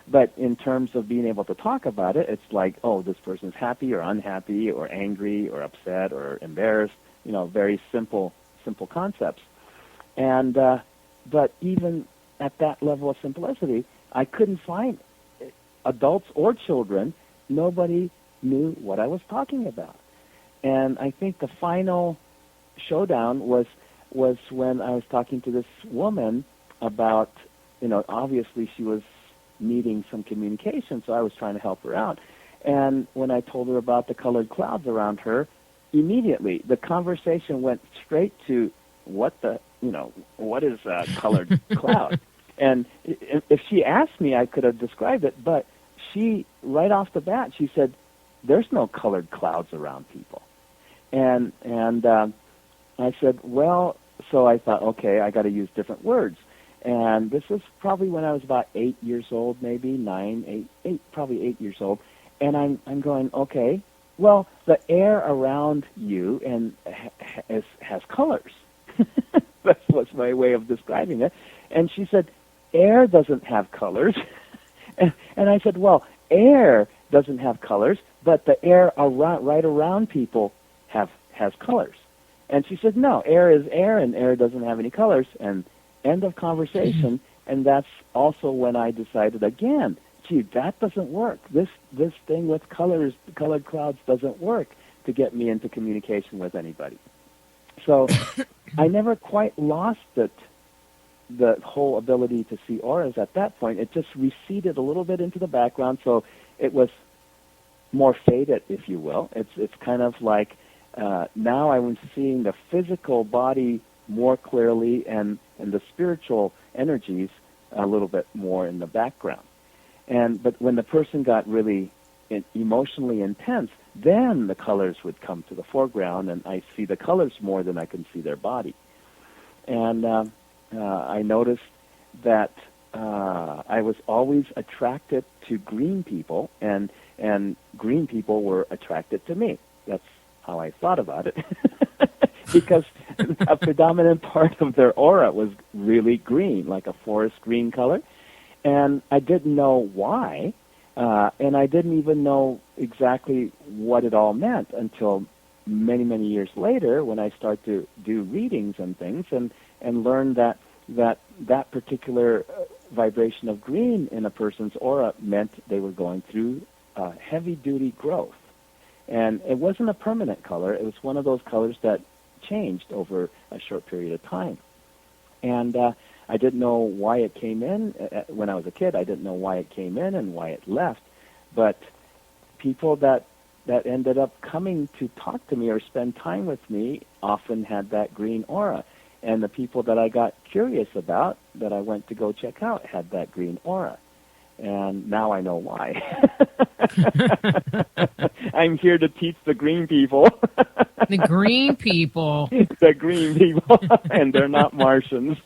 [SPEAKER 3] But in terms of being able to talk about it, it's like, oh, this person's happy or unhappy or angry or upset or embarrassed, very simple concepts. And but even at that level of simplicity, I couldn't find adults or children. Nobody knew what I was talking about. And I think the final showdown was when I was talking to this woman about, obviously she was needing some communication, so I was trying to help her out. And when I told her about the colored clouds around her, immediately the conversation went straight to what is a colored cloud? And if she asked me, I could have described it, but she, right off the bat, she said, there's no colored clouds around people. And I said, well, so I thought, okay, I got to use different words. And this was probably when I was about 8 years old, maybe probably 8 years old. And I'm going, okay, well, the air around you has colors. That was my way of describing it. And she said, air doesn't have colors. and I said, well, air doesn't have colors, but the air right around people has colors. And she said, no, air is air, and air doesn't have any colors. And end of conversation. And that's also when I decided again, gee, that doesn't work. This thing with colored clouds doesn't work to get me into communication with anybody. So I never quite lost the whole ability to see auras at that point. It just receded a little bit into the background, so it was more faded, if you will. It's kind of like now I'm seeing the physical body more clearly and the spiritual energies a little bit more in the background. But when the person got really emotionally intense, then the colors would come to the foreground, and I see the colors more than I can see their body. And I noticed that I was always attracted to green people, and green people were attracted to me. That's how I thought about it. Because a predominant part of their aura was really green, like a forest green color. And I didn't know why, and I didn't even know exactly what it all meant until many, many years later when I started to do readings and things and learned that particular vibration of green in a person's aura meant they were going through heavy-duty growth. And it wasn't a permanent color. It was one of those colors that changed over a short period of time. And I didn't know why it came in. When I was a kid, I didn't know why it came in and why it left. But people that ended up coming to talk to me or spend time with me often had that green aura. And the people that I got curious about, that I went to go check out, had that green aura. And now I know why. I'm here to teach the green people.
[SPEAKER 2] The green people.
[SPEAKER 3] The green people, and they're not Martians.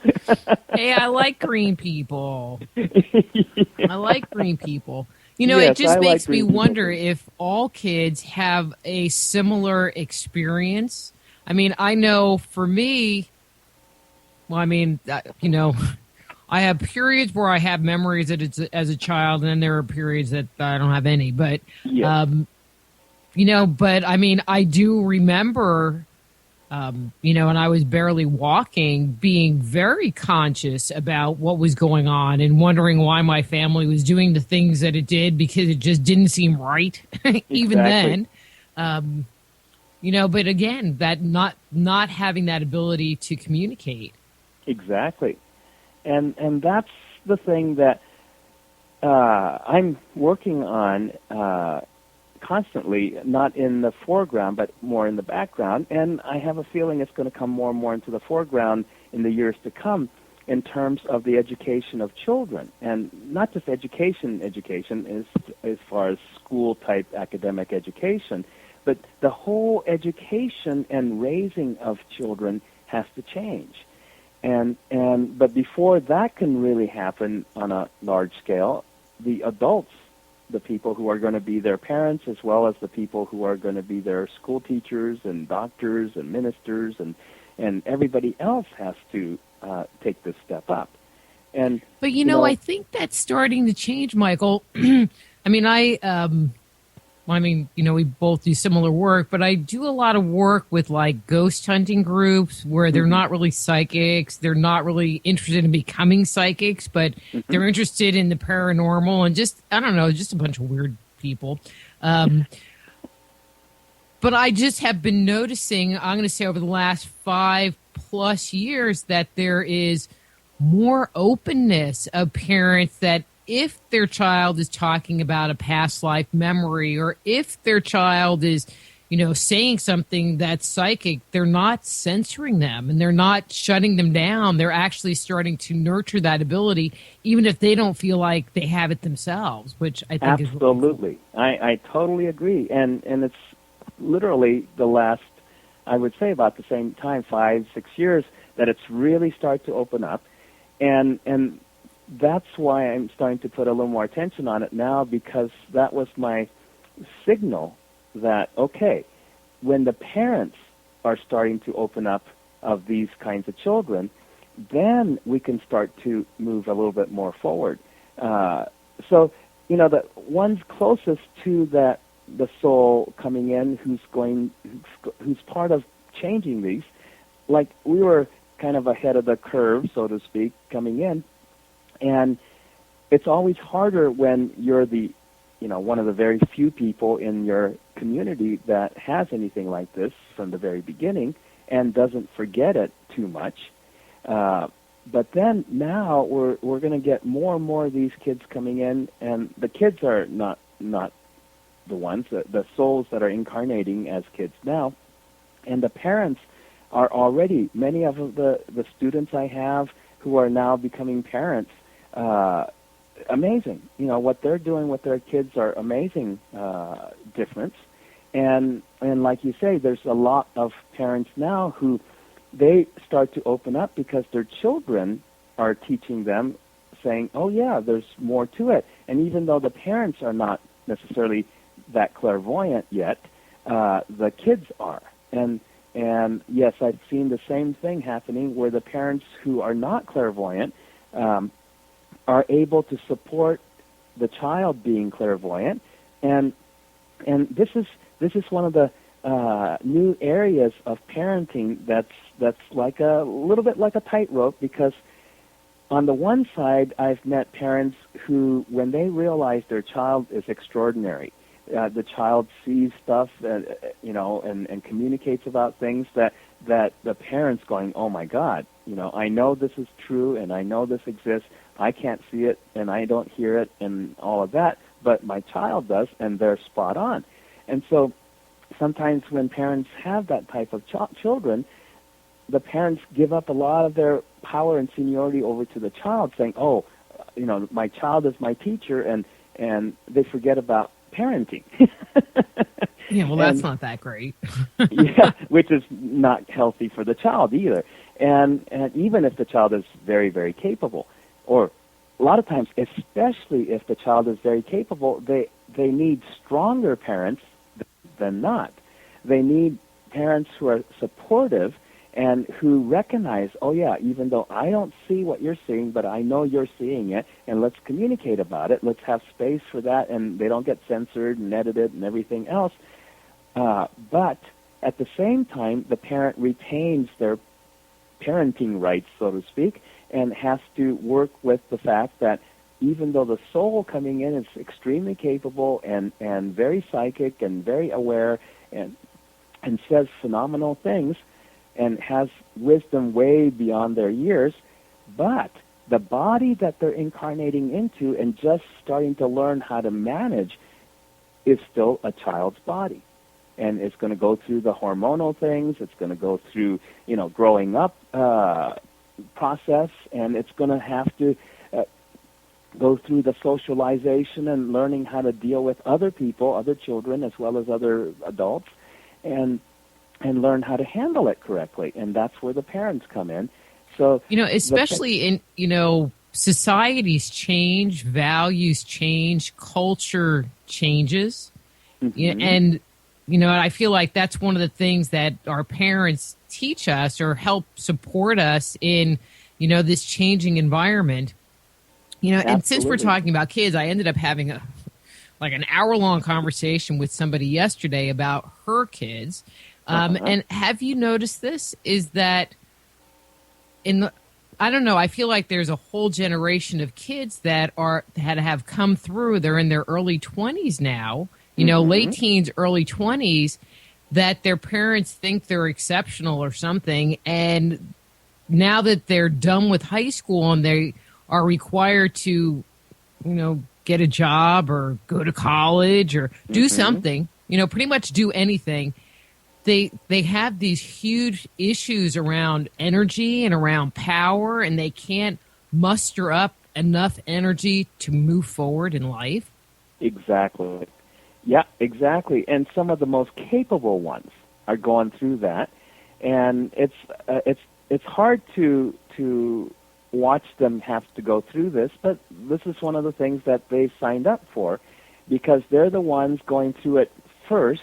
[SPEAKER 2] Hey, I like green people. I like green people.
[SPEAKER 3] Yes,
[SPEAKER 2] it just
[SPEAKER 3] I
[SPEAKER 2] makes
[SPEAKER 3] like
[SPEAKER 2] me
[SPEAKER 3] green
[SPEAKER 2] wonder
[SPEAKER 3] people.
[SPEAKER 2] if all kids have a similar experience. I mean, I know for me, I have periods where I have memories as a child, and then there are periods that I don't have any. But,
[SPEAKER 3] Yes.
[SPEAKER 2] But I mean, I do remember, and I was barely walking, being very conscious about what was going on and wondering why my family was doing the things that it did because it just didn't seem right, even then. But again, that not having that ability to communicate.
[SPEAKER 3] Exactly. And that's the thing that I'm working on constantly, not in the foreground, but more in the background. And I have a feeling it's going to come more and more into the foreground in the years to come in terms of the education of children. And not just education as far as school-type academic education, but the whole education and raising of children has to change. But before that can really happen on a large scale, the adults, the people who are going to be their parents, as well as the people who are going to be their school teachers and doctors and ministers and everybody else has to take this step up. And
[SPEAKER 2] But I think that's starting to change, Michael. I mean, we both do similar work, but I do a lot of work with like ghost hunting groups where they're not really psychics. They're not really interested in becoming psychics, but they're interested in the paranormal and just a bunch of weird people. But I just have been noticing, I'm going to say over the last 5+ years, that there is more openness of parents that if their child is talking about a past life memory, or if their child is, saying something that's psychic, they're not censoring them and they're not shutting them down. They're actually starting to nurture that ability, even if they don't feel like they have it themselves, which I think is
[SPEAKER 3] absolutely. I totally agree. And it's literally the last, I would say about the same time, 5-6 years, that it's really started to open up. And that's why I'm starting to put a little more attention on it now, because that was my signal that, okay, when the parents are starting to open up of these kinds of children, then we can start to move a little bit more forward. So, the ones closest to that, the soul coming in, who's part of changing these, like we were kind of ahead of the curve, so to speak, coming in. And it's always harder when you're one of the very few people in your community that has anything like this from the very beginning and doesn't forget it too much. But then now we're going to get more and more of these kids coming in, and the kids are not the ones, the souls that are incarnating as kids now, and the parents are already, many of the students I have who are now becoming parents, amazing. What they're doing with their kids are amazing difference. And like you say, there's a lot of parents now who they start to open up because their children are teaching them, saying, oh yeah, there's more to it. And even though the parents are not necessarily that clairvoyant yet, the kids are. And yes, I've seen the same thing happening where the parents who are not clairvoyant are able to support the child being clairvoyant, and this is one of the new areas of parenting that's like a little bit like a tightrope, because on the one side I've met parents who, when they realize their child is extraordinary, the child sees stuff and communicates about things that the parents going, oh my God, I know this is true and I know this exists. I can't see it and I don't hear it and all of that, but my child does, and they're spot on. And so sometimes when parents have that type of children, the parents give up a lot of their power and seniority over to the child, saying, oh, my child is my teacher, and they forget about parenting.
[SPEAKER 2] Yeah, well, that's not that great.
[SPEAKER 3] Yeah, which is not healthy for the child either. And even if the child is very, very capable, or a lot of times, especially if the child is very capable, they need stronger parents than not. They need parents who are supportive and who recognize, oh yeah, even though I don't see what you're seeing, but I know you're seeing it, and let's communicate about it. Let's have space for that, and they don't get censored and edited and everything else. But at the same time, the parent retains their parenting rights, so to speak, and has to work with the fact that even though the soul coming in is extremely capable and very psychic and very aware and says phenomenal things and has wisdom way beyond their years, but the body that they're incarnating into and just starting to learn how to manage is still a child's body. And it's going to go through the hormonal things, it's going to go through, growing up process, and it's going to have to go through the socialization and learning how to deal with other people, other children, as well as other adults, and learn how to handle it correctly. And that's where the parents come in. So,
[SPEAKER 2] especially in, societies change, values change, culture changes.
[SPEAKER 3] Mm-hmm.
[SPEAKER 2] And, I feel like that's one of the things that our parents teach us or help support us in, this changing environment. And since we're
[SPEAKER 3] Absolutely.
[SPEAKER 2] talking about kids, I ended up having an hour-long conversation with somebody yesterday about her kids. And have you noticed this? Is that I don't know, I feel like there's a whole generation of kids that have come through. They're in their early 20s now, late teens, early 20s, that their parents think they're exceptional or something. And now that they're done with high school and they are required to, get a job or go to college or do something, pretty much do anything, they have these huge issues around energy and around power, and they can't muster up enough energy to move forward in life.
[SPEAKER 3] Exactly. Yeah, exactly. And some of the most capable ones are going through that, and it's hard to watch them have to go through this, but this is one of the things that they signed up for, because they're the ones going through it first,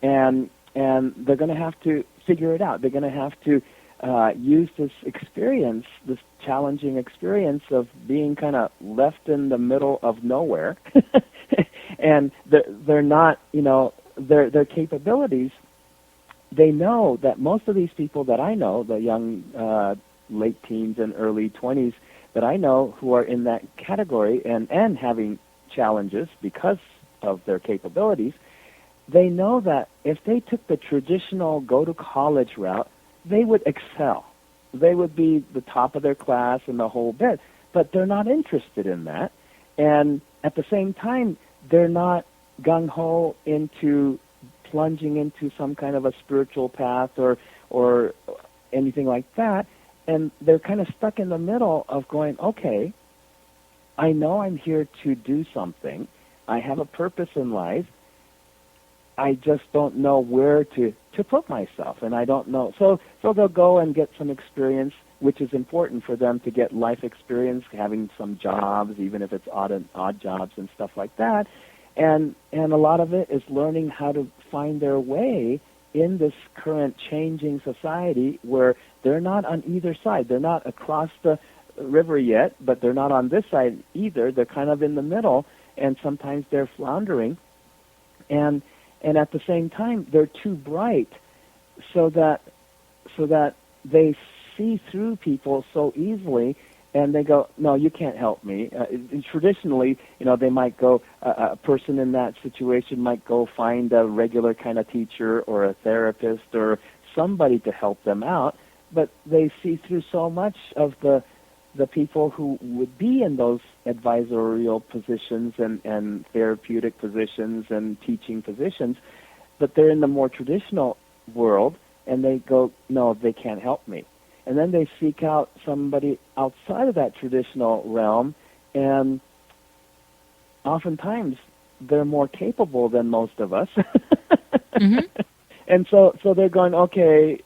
[SPEAKER 3] and they're going to have to figure it out. They're going to have to use this experience, this challenging experience of being kind of left in the middle of nowhere, and they're not, their capabilities. They know that most of these people that I know, the young late teens and early 20s that I know who are in that category and having challenges because of their capabilities, they know that if they took the traditional go-to-college route, they would excel. They would be the top of their class and the whole bit, but they're not interested in that. And at the same time, they're not gung-ho into plunging into some kind of a spiritual path or anything like that. And they're kind of stuck in the middle of going, okay, I know I'm here to do something. I have a purpose in life. I just don't know where to put myself, and I don't know. So they'll go and get some experience, which is important for them to get life experience, having some jobs, even if it's odd jobs and stuff like that. And a lot of it is learning how to find their way in this current changing society where they're not on either side. They're not across the river yet, but they're not on this side either. They're kind of in the middle, and sometimes they're floundering. And at the same time, they're too bright so that they see through people so easily, and they go, no, you can't help me. Traditionally, they might go, a person in that situation might go find a regular kind of teacher or a therapist or somebody to help them out, but they see through so much of the people who would be in those advisorial positions and therapeutic positions and teaching positions, but they're in the more traditional world, and they go, no, they can't help me. And then they seek out somebody outside of that traditional realm, and oftentimes they're more capable than most of us. And so they're going, okay,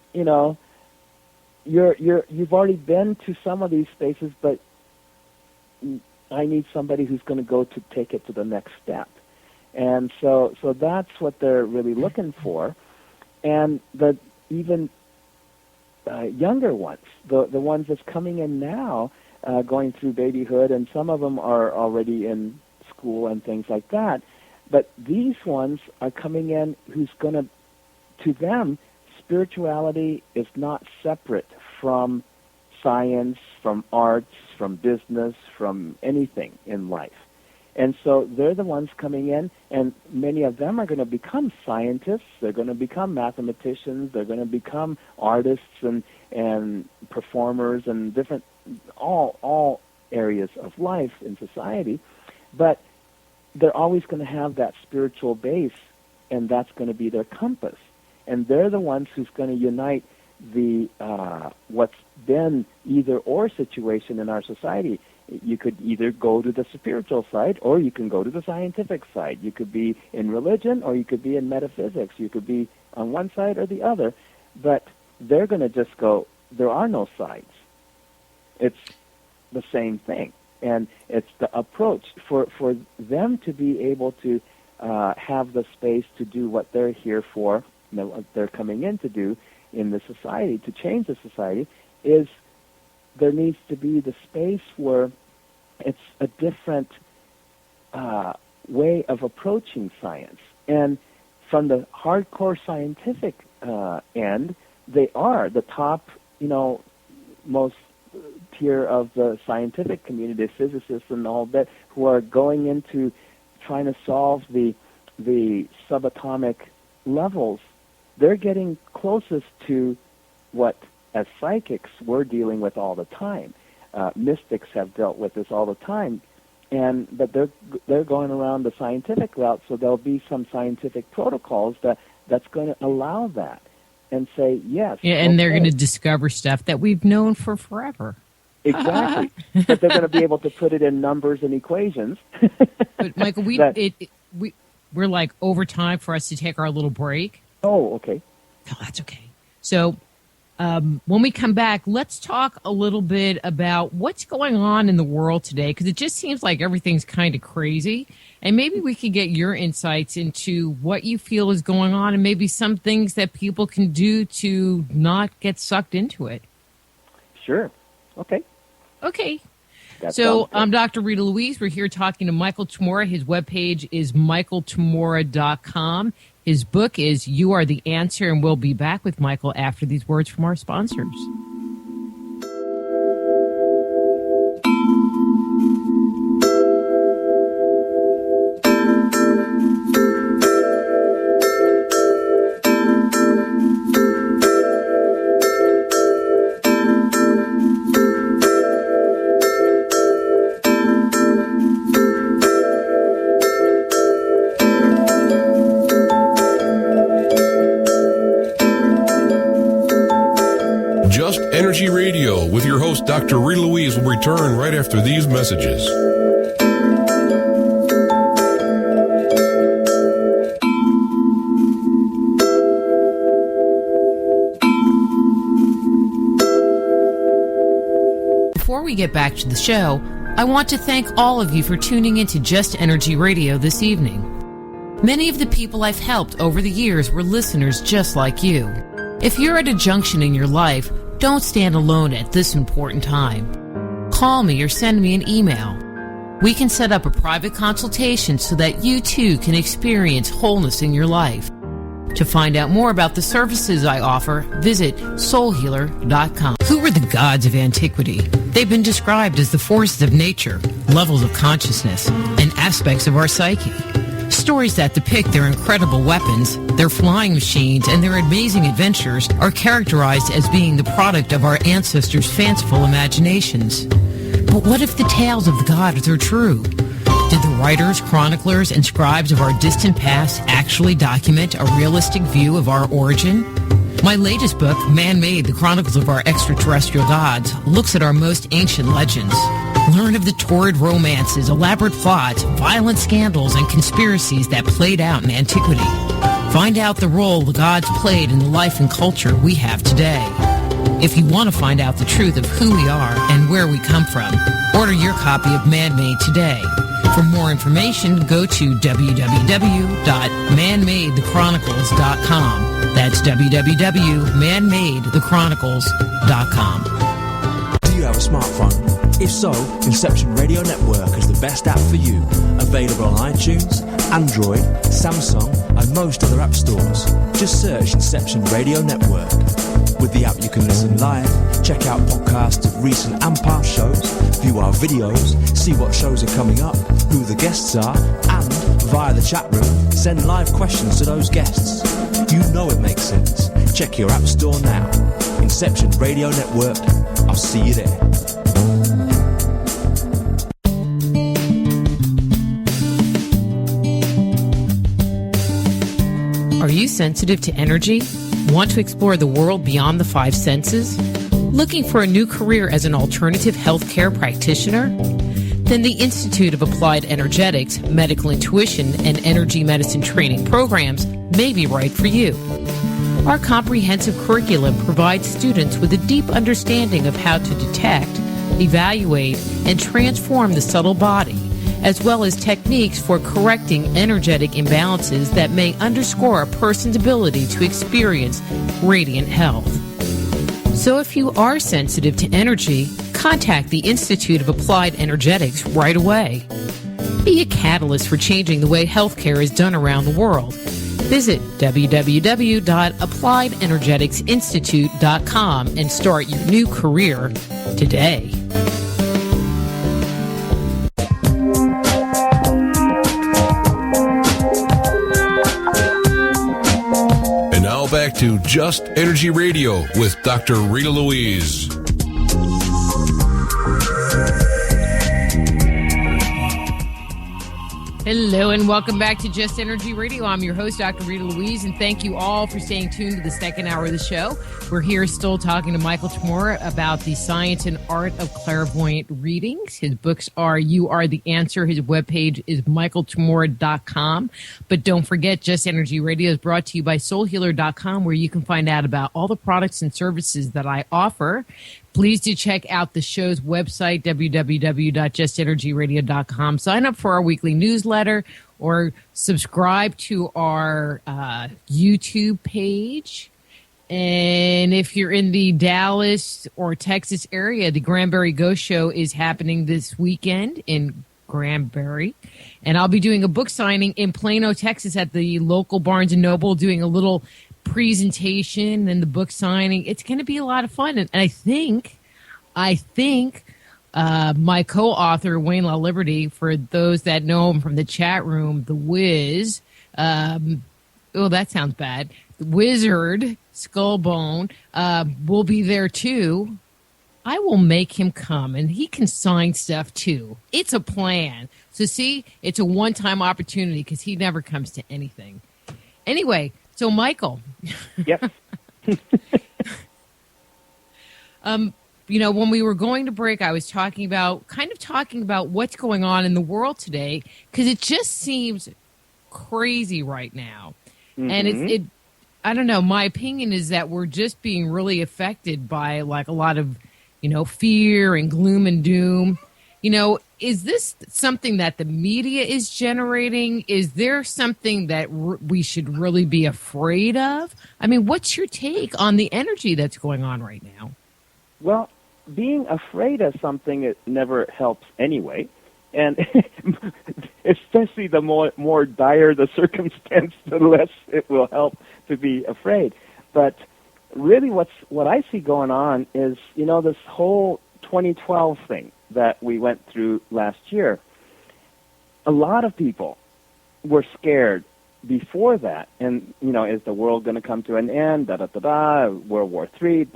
[SPEAKER 3] you've already been to some of these spaces, but I need somebody who's going to go to take it to the next step. And so that's what they're really looking for. And the even younger ones, the ones that's coming in now, going through babyhood, and some of them are already in school and things like that. But these ones are coming in who's going to them, spirituality is not separate from science, from arts, from business, from anything in life. And so they're the ones coming in, and many of them are going to become scientists, they're going to become mathematicians, they're going to become artists and performers and different, all areas of life in society. But they're always going to have that spiritual base, and that's going to be their compass. And they're the ones who's going to unite the what's been either or situation in our society. You could either go to the spiritual side, or you can go to the scientific side. You could be in religion, or you could be in metaphysics. You could be on one side or the other. But they're going to just go, there are no sides. It's the same thing. And it's the approach for them to be able to have the space to do what they're here for, what they're coming in to do in the society, to change the society, is there needs to be the space where It's a different way of approaching science. And from the hardcore scientific end, they are the top, most tier of the scientific community, physicists and all that, who are going into trying to solve the subatomic levels. They're getting closest to what, as psychics, we're dealing with all the time. Mystics have dealt with this all the time, but they're going around the scientific route. So there'll be some scientific protocols that's going to allow that and say yes.
[SPEAKER 2] Yeah, and they're going to discover stuff that we've known for forever.
[SPEAKER 3] Exactly, but they're going to be able to put it in numbers and equations.
[SPEAKER 2] But Michael, we're like over time for us to take our little break.
[SPEAKER 3] Oh, okay.
[SPEAKER 2] No, that's okay. So when we come back, let's talk a little bit about what's going on in the world today, because it just seems like everything's kind of crazy. And maybe we could get your insights into what you feel is going on and maybe some things that people can do to not get sucked into it.
[SPEAKER 3] Sure. Okay.
[SPEAKER 2] So I'm Dr. Rita Louise. We're here talking to Michael Tamura. His webpage is michaeltamura.com. His book is You Are the Answer, and we'll be back with Michael after these words from our sponsors.
[SPEAKER 1] Just Energy Radio with your host, Dr. Rita Louise, will return right after these messages.
[SPEAKER 2] Before we get back to the show, I want to thank all of you for tuning into Just Energy Radio this evening. Many of the people I've helped over the years were listeners just like you. If you're at a junction in your life, don't stand alone at this important time. Call me or send me an email. We can set up a private consultation so that you too can experience wholeness in your life. To find out more about the services I offer, visit soulhealer.com. Who were the gods of antiquity? They've been described as the forces of nature, levels of consciousness, and aspects of our psyche. Stories that depict their incredible weapons, their flying machines, and their amazing adventures are characterized as being the product of our ancestors' fanciful imaginations. But what if the tales of the gods are true? Did the writers, chroniclers, and scribes of our distant past actually document a realistic view of our origin? My latest book, Man-Made, The Chronicles of Our Extraterrestrial Gods, looks at our most ancient legends. Learn of the torrid romances, elaborate plots, violent scandals, and conspiracies that played out in antiquity. Find out the role the gods played in the life and culture we have today. If you want to find out the truth of who we are and where we come from, order your copy of Man-Made today. For more information, go to www.manmadethechronicles.com. That's www.manmadethechronicles.com.
[SPEAKER 4] Do you have a smartphone? If so, Inception Radio Network is the best app for you. Available on iTunes, Android, Samsung, and most other app stores. Just search Inception Radio Network. With the app you can listen live, check out podcasts of recent and past shows, view our videos, see what shows are coming up, who the guests are, and, via the chat room, send live questions to those guests. You know it makes sense. Check your app store now. Inception Radio Network. I'll see you there.
[SPEAKER 2] Are you sensitive to energy? Want to explore the world beyond the five senses? Looking for a new career as an alternative healthcare practitioner? Then the Institute of Applied Energetics, Medical Intuition, and Energy Medicine training programs may be right for you. Our comprehensive curriculum provides students with a deep understanding of how to detect, evaluate, and transform the subtle body, as well as techniques for correcting energetic imbalances that may underscore a person's ability to experience radiant health. So if you are sensitive to energy, contact the Institute of Applied Energetics right away. Be a catalyst for changing the way healthcare is done around the world. Visit www.appliedenergeticsinstitute.com and start your new career today.
[SPEAKER 1] And now back to Just Energy Radio with Dr. Rita Louise.
[SPEAKER 2] Hello and welcome back to Just Energy Radio. I'm your host, Dr. Rita Louise, and thank you all for staying tuned to the second hour of the show. We're here still talking to Michael Tamura about the science and art of clairvoyant readings. His books are You Are the Answer. His webpage is michaeltamura.com. But don't forget, Just Energy Radio is brought to you by soulhealer.com, where you can find out about all the products and services that I offer. Please do check out the show's website, www.justenergyradio.com. Sign up for our weekly newsletter or subscribe to our YouTube page. And if you're in the Dallas or Texas area, the Granbury Ghost Show is happening this weekend in Granbury. And I'll be doing a book signing in Plano, Texas at the local Barnes & Noble, doing a little presentation and the book signing. It's going to be a lot of fun. And I think my co-author, Wayne La Liberty, for those that know him from the chat room, the Wiz, that sounds bad. The Wizard, Skullbone, will be there too. I will make him come, and he can sign stuff too. It's a plan. So see, it's a one-time opportunity because he never comes to anything. Anyway, so Michael.
[SPEAKER 3] Yes.
[SPEAKER 2] When we were going to break, I was talking about what's going on in the world today, because it just seems crazy right now. Mm-hmm. And I don't know, my opinion is that we're just being really affected by like a lot of, fear and gloom and doom. Is this something that the media is generating? Is there something that we should really be afraid of? I mean, what's your take on the energy that's going on right now?
[SPEAKER 3] Well, being afraid of something, it never helps anyway. And especially the more dire the circumstance, the less it will help to be afraid. But really what I see going on is, this whole 2012 thing that we went through last year. A lot of people were scared before that. And, is the world going to come to an end? World War III,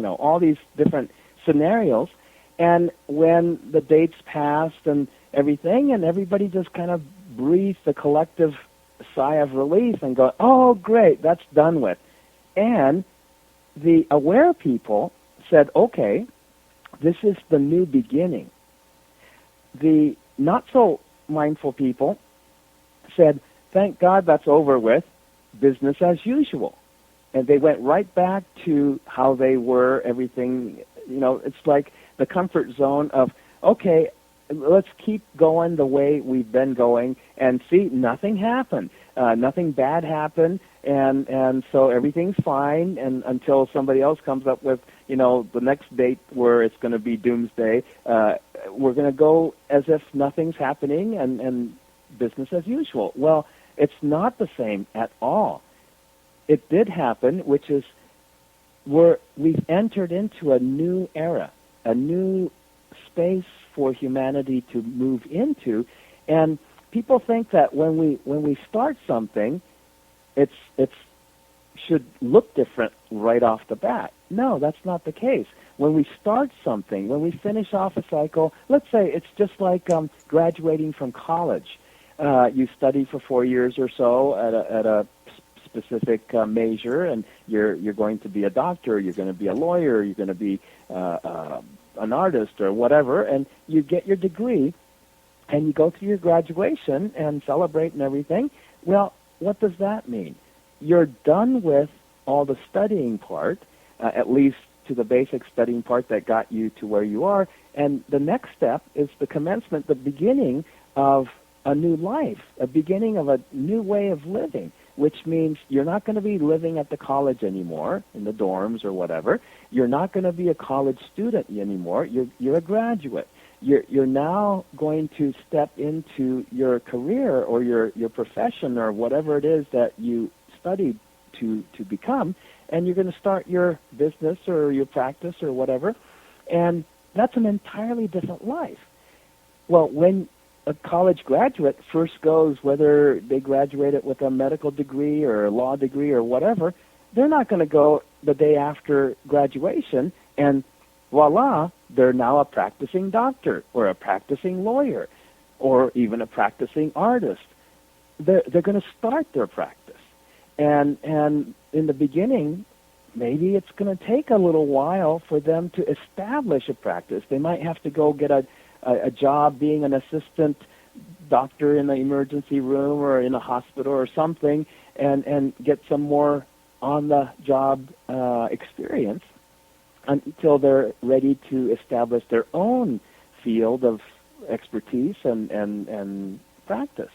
[SPEAKER 3] all these different scenarios. And when the dates passed and everything, and everybody just kind of breathed a collective sigh of relief and go, oh, great, that's done with. And the aware people said, okay, this is the new beginning. The not-so-mindful people said, thank God that's over with, business as usual. And they went right back to how they were, everything, it's like the comfort zone of, okay, let's keep going the way we've been going, and see, nothing happened. Nothing bad happened, and so everything's fine, and until somebody else comes up with, the next date where it's going to be doomsday, we're going to go as if nothing's happening and business as usual. Well, it's not the same at all. It did happen, which is we've entered into a new era, a new space for humanity to move into, and people think that when we start something, it's should look different right off the bat. No, that's not the case. When we start something, when we finish off a cycle, let's say it's just like graduating from college. You study for 4 years or so at a specific major, and you're going to be a doctor, you're going to be a lawyer, you're going to be an artist or whatever, and you get your degree, and you go through your graduation and celebrate and everything. Well, what does that mean? You're done with all the studying part, at least to the basic studying part that got you to where you are, and the next step is the commencement, the beginning of a new life, a beginning of a new way of living. which means you're not going to be living at the college anymore, in the dorms or whatever. You're not going to be a college student anymore. You're a graduate. You're now going to step into your career or your profession or whatever it is that you studied to become, and you're going to start your business or your practice or whatever, and that's an entirely different life. Well, when a college graduate first goes, whether they graduated with a medical degree or a law degree or whatever, they're not going to go the day after graduation and voila, they're now a practicing doctor or a practicing lawyer or even a practicing artist. They're going to start their practice. And in the beginning, maybe it's going to take a little while for them to establish a practice. They might have to go get a job being an assistant doctor in the emergency room or in a hospital or something and get some more on-the-job experience until they're ready to establish their own field of expertise and practice.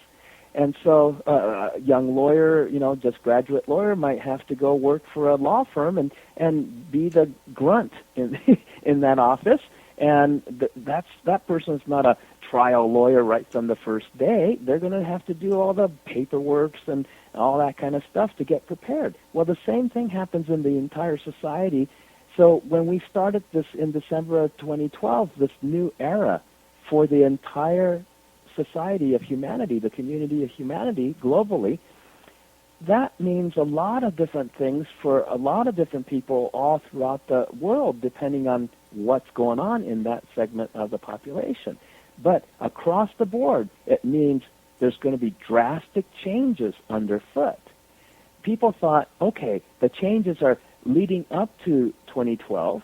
[SPEAKER 3] And so a young lawyer, just graduate lawyer, might have to go work for a law firm and be the grunt in that office. And that person's not a trial lawyer right from the first day. They're going to have to do all the paperwork and all that kind of stuff to get prepared. Well, the same thing happens in the entire society. So when we started this in December of 2012, this new era for the entire society of humanity, the community of humanity globally, that means a lot of different things for a lot of different people all throughout the world, depending on what's going on in that segment of the population. But across the board, it means there's going to be drastic changes underfoot. People thought, okay, the changes are leading up to 2012.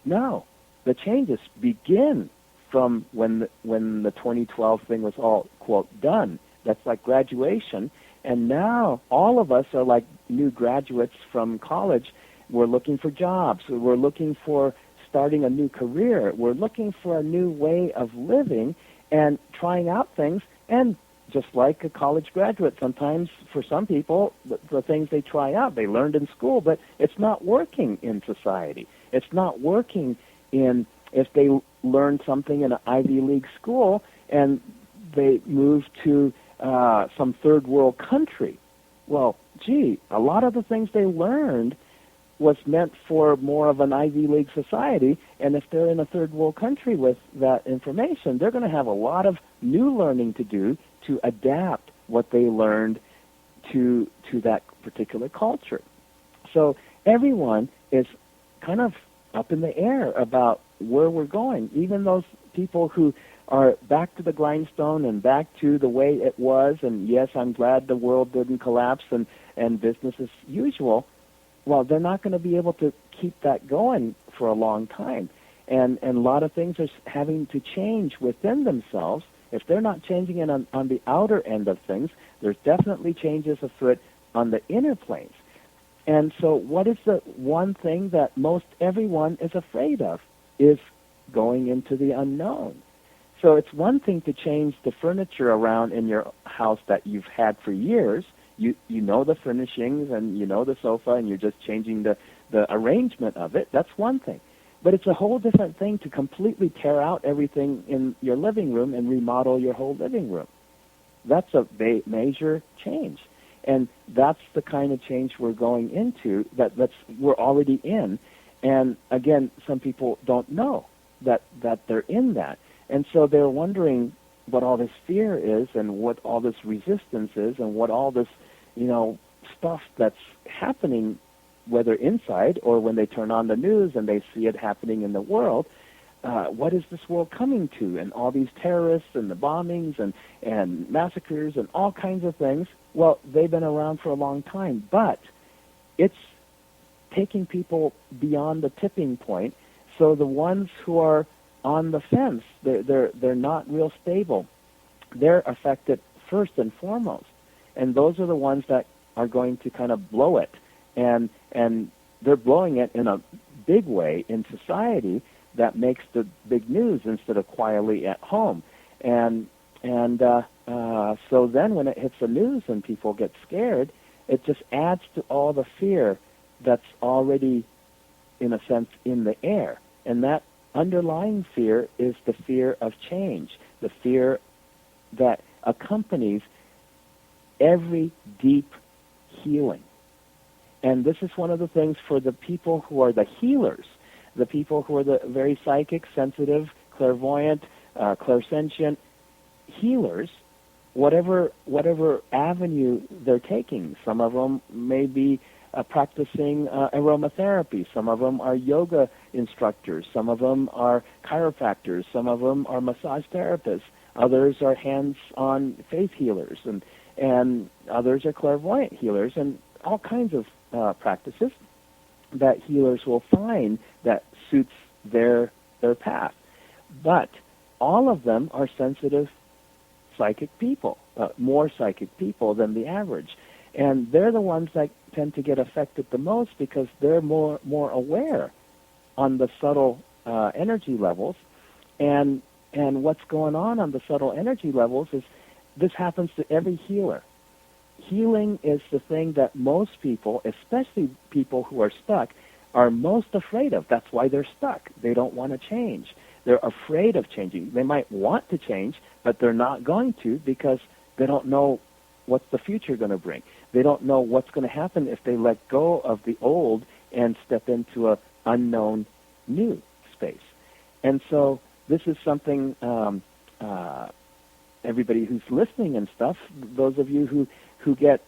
[SPEAKER 3] No, the changes begin from when the 2012 thing was all, quote, done. That's like graduation. And now all of us are like new graduates from college. We're looking for jobs. We're looking for starting a new career. We're looking for a new way of living and trying out things. And just like a college graduate, sometimes for some people, the things they try out, they learned in school, but it's not working in society. It's not working if they learn something in an Ivy League school and they move to some third world country. Well, gee, a lot of the things they learned was meant for more of an Ivy League society, and if they're in a third world country with that information, they're going to have a lot of new learning to do to adapt what they learned to that particular culture. So everyone is kind of up in the air about where we're going. Even those people who are back to the grindstone and back to the way it was, and yes, I'm glad the world didn't collapse and business as usual, well, they're not going to be able to keep that going for a long time. And a lot of things are having to change within themselves. If they're not changing it on the outer end of things, there's definitely changes afoot on the inner planes. And so what is the one thing that most everyone is afraid of is going into the unknown. So it's one thing to change the furniture around in your house that you've had for years. You know the furnishings and you know the sofa and you're just changing the arrangement of it. That's one thing. But it's a whole different thing to completely tear out everything in your living room and remodel your whole living room. That's a major change. And that's the kind of change we're going into, we're already in. And again, some people don't know that they're in that. And so they're wondering what all this fear is and what all this resistance is and what all this, stuff that's happening, whether inside or when they turn on the news and they see it happening in the world. What is this world coming to? And all these terrorists and the bombings and massacres and all kinds of things. Well, they've been around for a long time, but it's taking people beyond the tipping point. So the ones who are on the fence, they're not real stable. They're affected first and foremost, and those are the ones that are going to kind of blow it, and they're blowing it in a big way in society that makes the big news instead of quietly at home, and so then when it hits the news and people get scared, it just adds to all the fear that's already, in a sense, in the air. And that underlying fear is the fear of change, the fear that accompanies every deep healing. And this is one of the things for the people who are the healers, the people who are the very psychic, sensitive, clairvoyant, clairsentient healers, whatever avenue they're taking. Some of them may be practicing aromatherapy. Some of them are yoga instructors. Some of them are chiropractors. Some of them are massage therapists. Others are hands-on faith healers, and others are clairvoyant healers, and all kinds of practices that healers will find that suits their path. But all of them are sensitive psychic people, more psychic people than the average. And they're the ones that tend to get affected the most because they're more aware on the subtle energy levels. And what's going on the subtle energy levels is this happens to every healer. Healing is the thing that most people, especially people who are stuck, are most afraid of. That's why they're stuck. They don't want to change. They're afraid of changing. They might want to change, but they're not going to because they don't know what's the future going to bring. They don't know what's going to happen if they let go of the old and step into an unknown new space. And so this is something everybody who's listening and stuff, those of you who get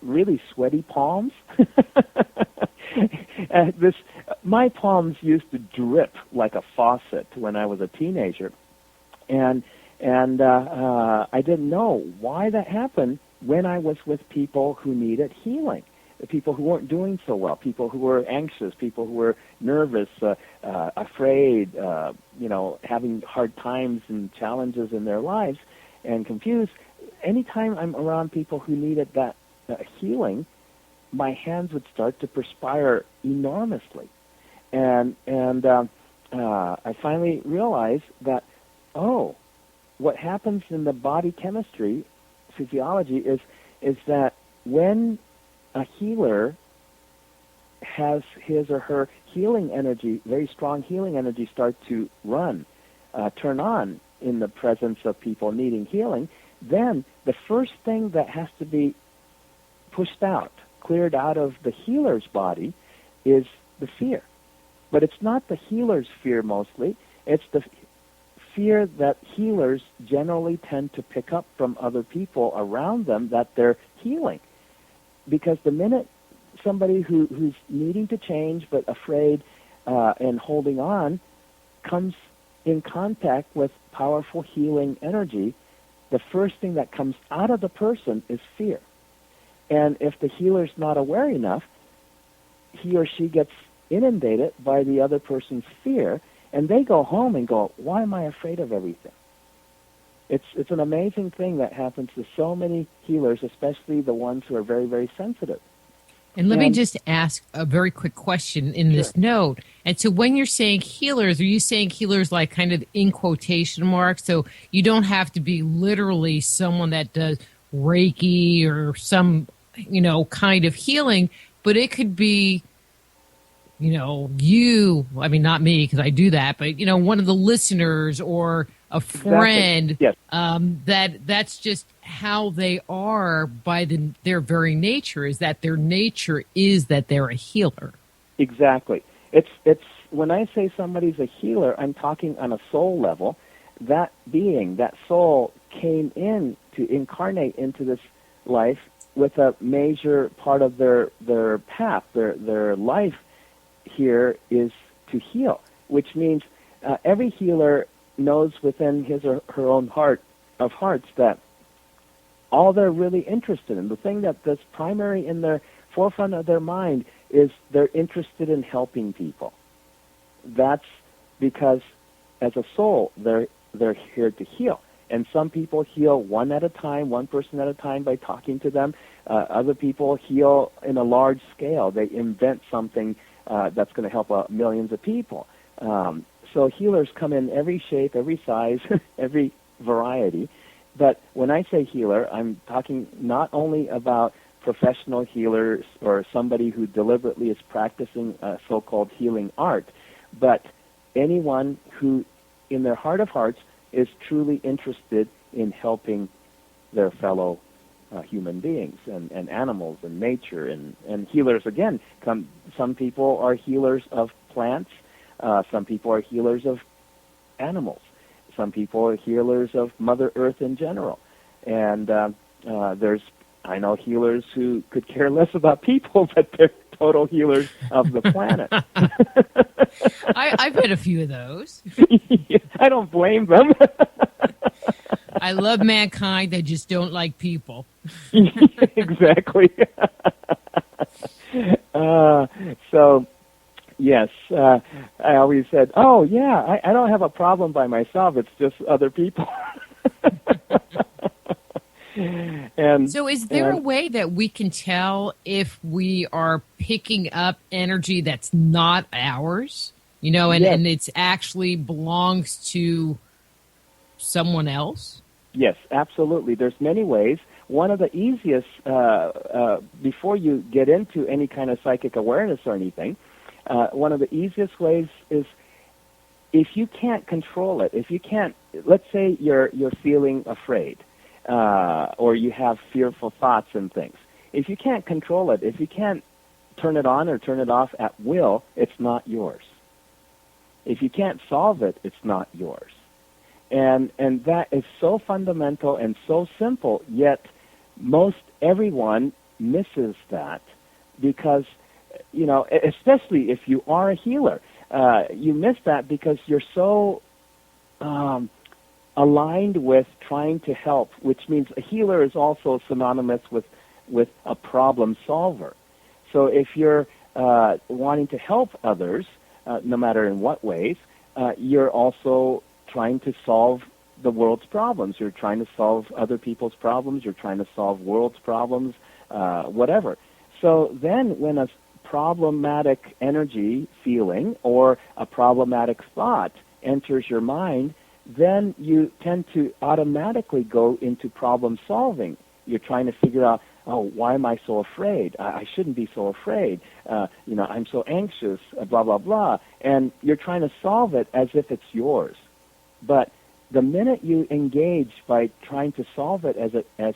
[SPEAKER 3] really sweaty palms, my palms used to drip like a faucet when I was a teenager, and I didn't know why that happened when I was with people who needed healing, the people who weren't doing so well, people who were anxious, people who were nervous, afraid, having hard times and challenges in their lives, and confused. Anytime I'm around people who needed that healing, my hands would start to perspire enormously, and I finally realized that, what happens in the body chemistry, physiology, is that when a healer has his or her healing energy, very strong healing energy, start to turn on in the presence of people needing healing, then the first thing that has to be pushed out, cleared out of the healer's body, is the fear. But it's not the healer's fear mostly. It's the fear that healers generally tend to pick up from other people around them that they're healing. Because the minute somebody who's needing to change but afraid and holding on comes in contact with powerful healing energy, the first thing that comes out of the person is fear. And if the healer's not aware enough, he or she gets inundated by the other person's fear, and they go home and go, why am I afraid of everything? It's an amazing thing that happens to so many healers, especially the ones who are very, very sensitive.
[SPEAKER 2] And let me just ask a very quick question in this note. And so when you're saying healers, are you saying healers like kind of in quotation marks? So you don't have to be literally someone that does Reiki or some, kind of healing, but it could be, not me because I do that, but, one of the listeners or a friend,
[SPEAKER 3] exactly. Yes.
[SPEAKER 2] That's just how they are by their very nature, is that their nature is that they're a healer.
[SPEAKER 3] Exactly. It's when I say somebody's a healer, I'm talking on a soul level. That being, that soul, came in to incarnate into this life with a major part of their path, their life here is to heal, which means every healer knows within his or her own heart of hearts that all they're really interested in, the thing that's primary in their forefront of their mind, is they're interested in helping people. That's because as a soul, they're here to heal. And some people heal one at a time, one person at a time by talking to them. Other people heal in a large scale. They invent something that's going to help millions of people. So healers come in every shape, every size, every variety. But when I say healer, I'm talking not only about professional healer or somebody who deliberately is practicing a so-called healing art, but anyone who, in their heart of hearts, is truly interested in helping their fellow human beings and animals and nature and healers. Again, some people are healers of plants, some people are healers of animals, some people are healers of Mother Earth in general, and I know healers who could care less about people, but they're total healers of the planet.
[SPEAKER 2] I've had a few of those.
[SPEAKER 3] I don't blame them.
[SPEAKER 2] I love mankind. I just don't like people.
[SPEAKER 3] Exactly. So, yes, I always said, oh, yeah, I don't have a problem by myself. It's just other people.
[SPEAKER 2] So is there a way that we can tell if we are picking up energy that's not ours, and it's actually belongs to someone else?
[SPEAKER 3] Yes, absolutely. There's many ways. One of the easiest, before you get into any kind of psychic awareness or anything, one of the easiest ways is if you can't control it, if you can't, let's say you're feeling afraid, or you have fearful thoughts and things. If you can't control it, if you can't turn it on or turn it off at will, it's not yours. If you can't solve it, it's not yours. And that is so fundamental and so simple, yet most everyone misses that because, especially if you are a healer, you miss that because you're so aligned with trying to help, which means a healer is also synonymous with a problem solver. So if you're wanting to help others, no matter in what ways, you're also trying to solve the world's problems. You're trying to solve other people's problems. You're trying to solve world's problems, whatever. So then when a problematic energy feeling or a problematic thought enters your mind, then you tend to automatically go into problem solving. You're trying to figure out, why am I so afraid? I shouldn't be so afraid. I'm so anxious, blah, blah, blah. And you're trying to solve it as if it's yours. But the minute you engage by trying to solve it as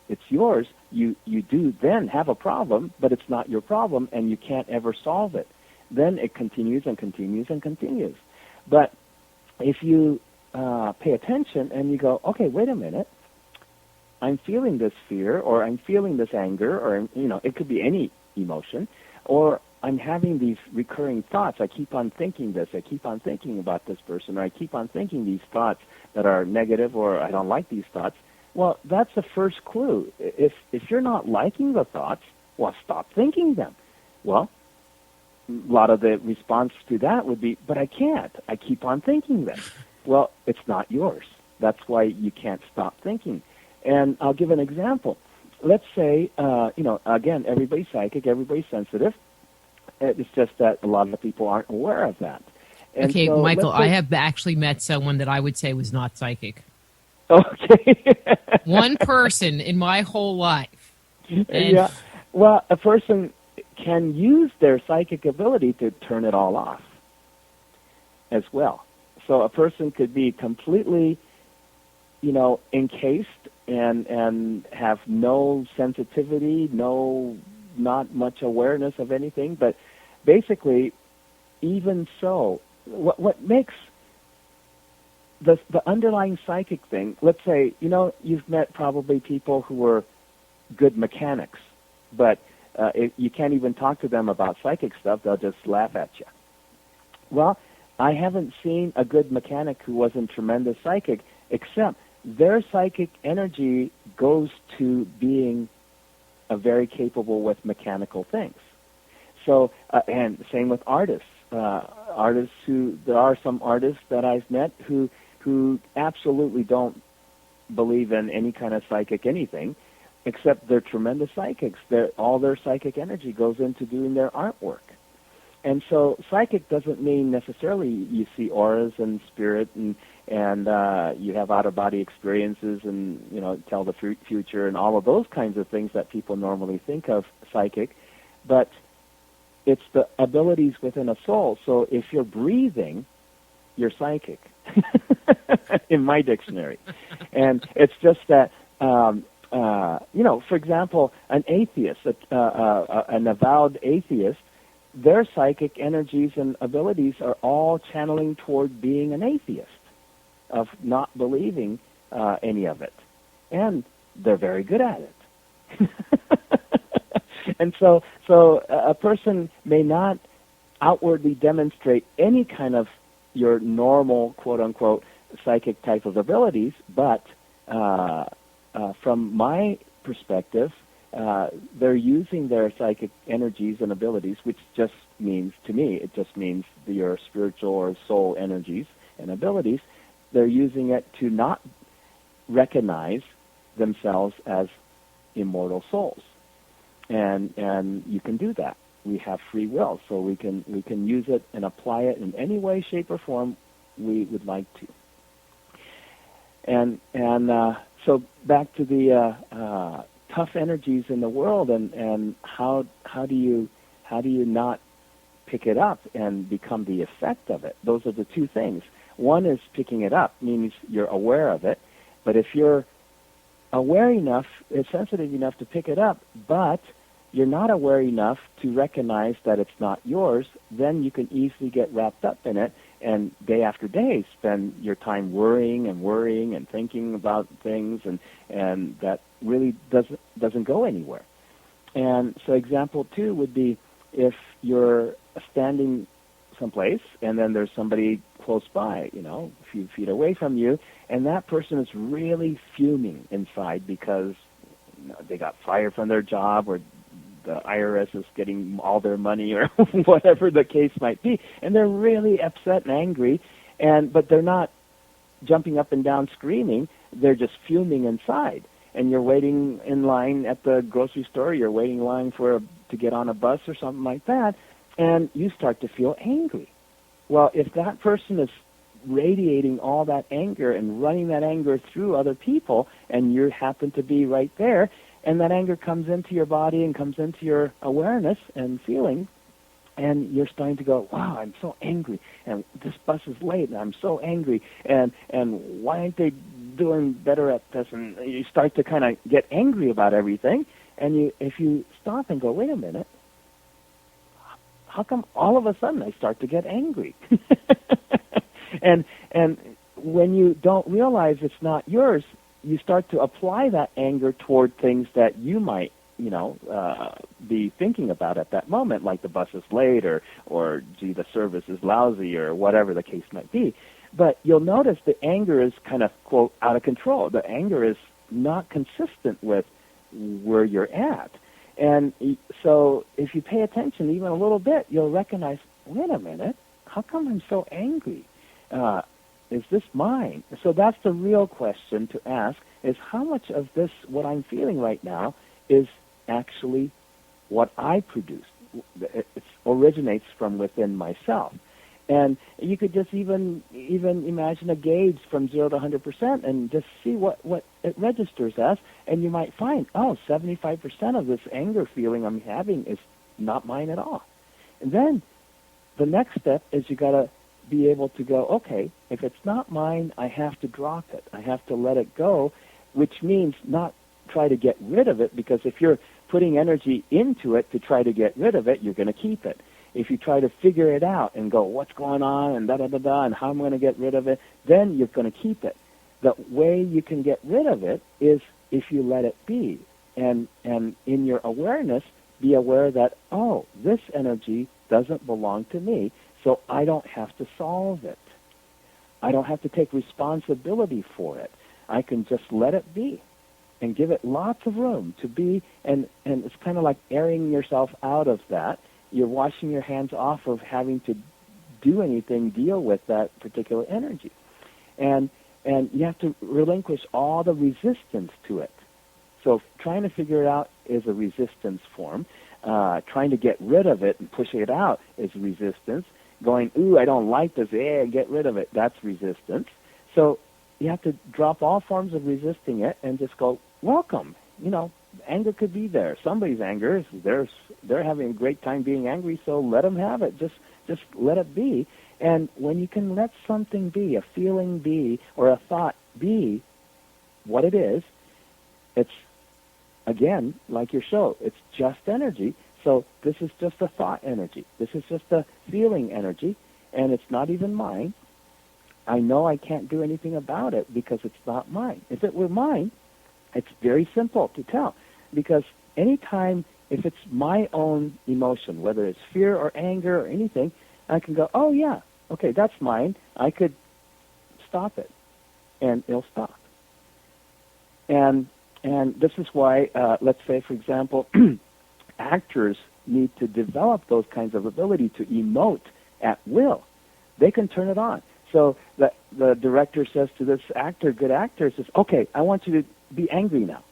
[SPEAKER 3] it's yours, you do then have a problem, but it's not your problem, and you can't ever solve it. Then it continues and continues and continues. But if you pay attention and you go, okay, wait a minute, I'm feeling this fear, or I'm feeling this anger, or, it could be any emotion, or I'm having these recurring thoughts. I keep on thinking this. I keep on thinking about this person, or I keep on thinking these thoughts that are negative, or I don't like these thoughts. Well, that's the first clue. If you're not liking the thoughts, well, stop thinking them. Well, a lot of the response to that would be, but I can't. I keep on thinking them. Well, it's not yours. That's why you can't stop thinking. And I'll give an example. Let's say, again, everybody's psychic, everybody's sensitive. It's just that a lot of people aren't aware of that. And
[SPEAKER 2] okay,
[SPEAKER 3] so,
[SPEAKER 2] Michael, I have actually met someone that I would say was not psychic.
[SPEAKER 3] Okay.
[SPEAKER 2] One person in my whole life.
[SPEAKER 3] Yeah. Well, a person can use their psychic ability to turn it all off as well. So a person could be completely, encased and have no sensitivity, not much awareness of anything. But basically, even so, what makes the underlying psychic thing, let's say, you've met probably people who were good mechanics, but you can't even talk to them about psychic stuff. They'll just laugh at you. Well, I haven't seen a good mechanic who wasn't tremendous psychic, except their psychic energy goes to being very capable with mechanical things. So, and same with artists. There are some artists that I've met who absolutely don't believe in any kind of psychic anything, except they're tremendous psychics. All their psychic energy goes into doing their artwork. And so psychic doesn't mean necessarily you see auras and spirit and and you have out-of-body experiences, and tell the future, and all of those kinds of things that people normally think of psychic. But it's the abilities within a soul. So if you're breathing, you're psychic, in my dictionary. And it's just that, for example, an atheist, an avowed atheist, their psychic energies and abilities are all channeling toward being an atheist, of not believing any of it. And they're very good at it. And so a person may not outwardly demonstrate any kind of your normal, quote-unquote, psychic type of abilities, but from my perspective, they're using their psychic energies and abilities, which just means, to me, it just means your spiritual or soul energies and abilities. They're using it to not recognize themselves as immortal souls. And you can do that. We have free will, so we can use it and apply it in any way, shape, or form we would like to. And so back to the tough energies in the world, and how do you not pick it up and become the effect of it? Those are the two things. One is picking it up, means you're aware of it. But if you're aware enough, sensitive enough to pick it up, but you're not aware enough to recognize that it's not yours, then you can easily get wrapped up in it, and day after day spend your time worrying and thinking about things, and that really doesn't go anywhere. And so example 2 would be if you're standing someplace and then there's somebody close by, a few feet away from you, and that person is really fuming inside because they got fired from their job, or the IRS is getting all their money, or whatever the case might be, and they're really upset and angry, but they're not jumping up and down screaming, they're just fuming inside. And you're waiting in line at the grocery store, you're waiting in line to get on a bus or something like that, and you start to feel angry. Well, if that person is radiating all that anger and running that anger through other people, and you happen to be right there, and that anger comes into your body and comes into your awareness and feeling, and you're starting to go, wow, I'm so angry, and this bus is late, and I'm so angry, and why aren't they doing better at this? And you start to kind of get angry about everything, and if you stop and go, wait a minute, how come all of a sudden I start to get angry? and when you don't realize it's not yours, you start to apply that anger toward things that you might, be thinking about at that moment, like the bus is late, or gee, the service is lousy, or whatever the case might be. But you'll notice the anger is kind of, quote, out of control. The anger is not consistent with where you're at. And so if you pay attention even a little bit, you'll recognize, wait a minute, how come I'm so angry? Is this mine? So that's the real question to ask, is how much of this, what I'm feeling right now, is actually what I produced. It originates from within myself. And you could just even imagine a gauge from 0 to 100% and just see what it registers as, and you might find, 75% of this anger feeling I'm having is not mine at all. And then the next step is you got to be able to go, okay, if it's not mine, I have to drop it. I have to let it go, which means not try to get rid of it, because if you're putting energy into it to try to get rid of it, you're going to keep it. If you try to figure it out and go, what's going on, and da-da-da-da, and how I'm going to get rid of it, then you're going to keep it. The way you can get rid of it is if you let it be. And in your awareness, be aware that, this energy doesn't belong to me, so I don't have to solve it. I don't have to take responsibility for it. I can just let it be and give it lots of room to be, and it's kind of like airing yourself out of that. You're washing your hands off of having to do anything, deal with that particular energy. And you have to relinquish all the resistance to it. So trying to figure it out is a resistance form. Trying to get rid of it and pushing it out is resistance. Going, I don't like this, get rid of it, that's resistance. So you have to drop all forms of resisting it and just go, welcome. Anger could be there. Somebody's anger. They're having a great time being angry, so let them have it. Just let it be. And when you can let something be, a feeling be, or a thought be what it is, it's, again, like your show, it's just energy. So this is just a thought energy. This is just a feeling energy, and it's not even mine. I know I can't do anything about it because it's not mine. If it were mine, it's very simple to tell, because anytime, if it's my own emotion, whether it's fear or anger or anything, I can go, oh yeah, okay, that's mine. I could stop it, and it'll stop. And this is why, let's say, for example, actors need to develop those kinds of ability to emote at will. They can turn it on. So the director says to this actor, good actor, says, okay, I want you to be angry now.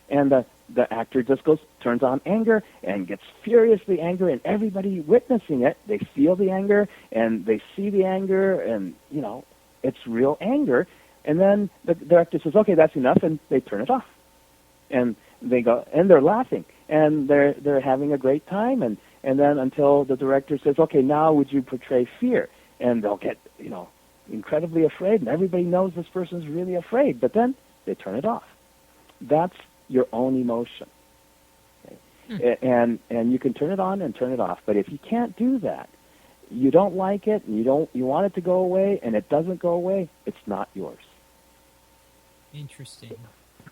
[SPEAKER 3] And the actor just turns on anger and gets furiously angry, and everybody witnessing it, they feel the anger and they see the anger, and, it's real anger. And then the director says, okay, that's enough, and they turn it off. And they go, and they're laughing, and they're having a great time, and then until the director says, okay, now would you portray fear? And they'll get, incredibly afraid, and everybody knows this person's really afraid, but then they turn it off. That's your own emotion. Okay? And you can turn it on and turn it off, but if you can't do that, you don't like it, and you want it to go away, and it doesn't go away, it's not yours.
[SPEAKER 2] Interesting.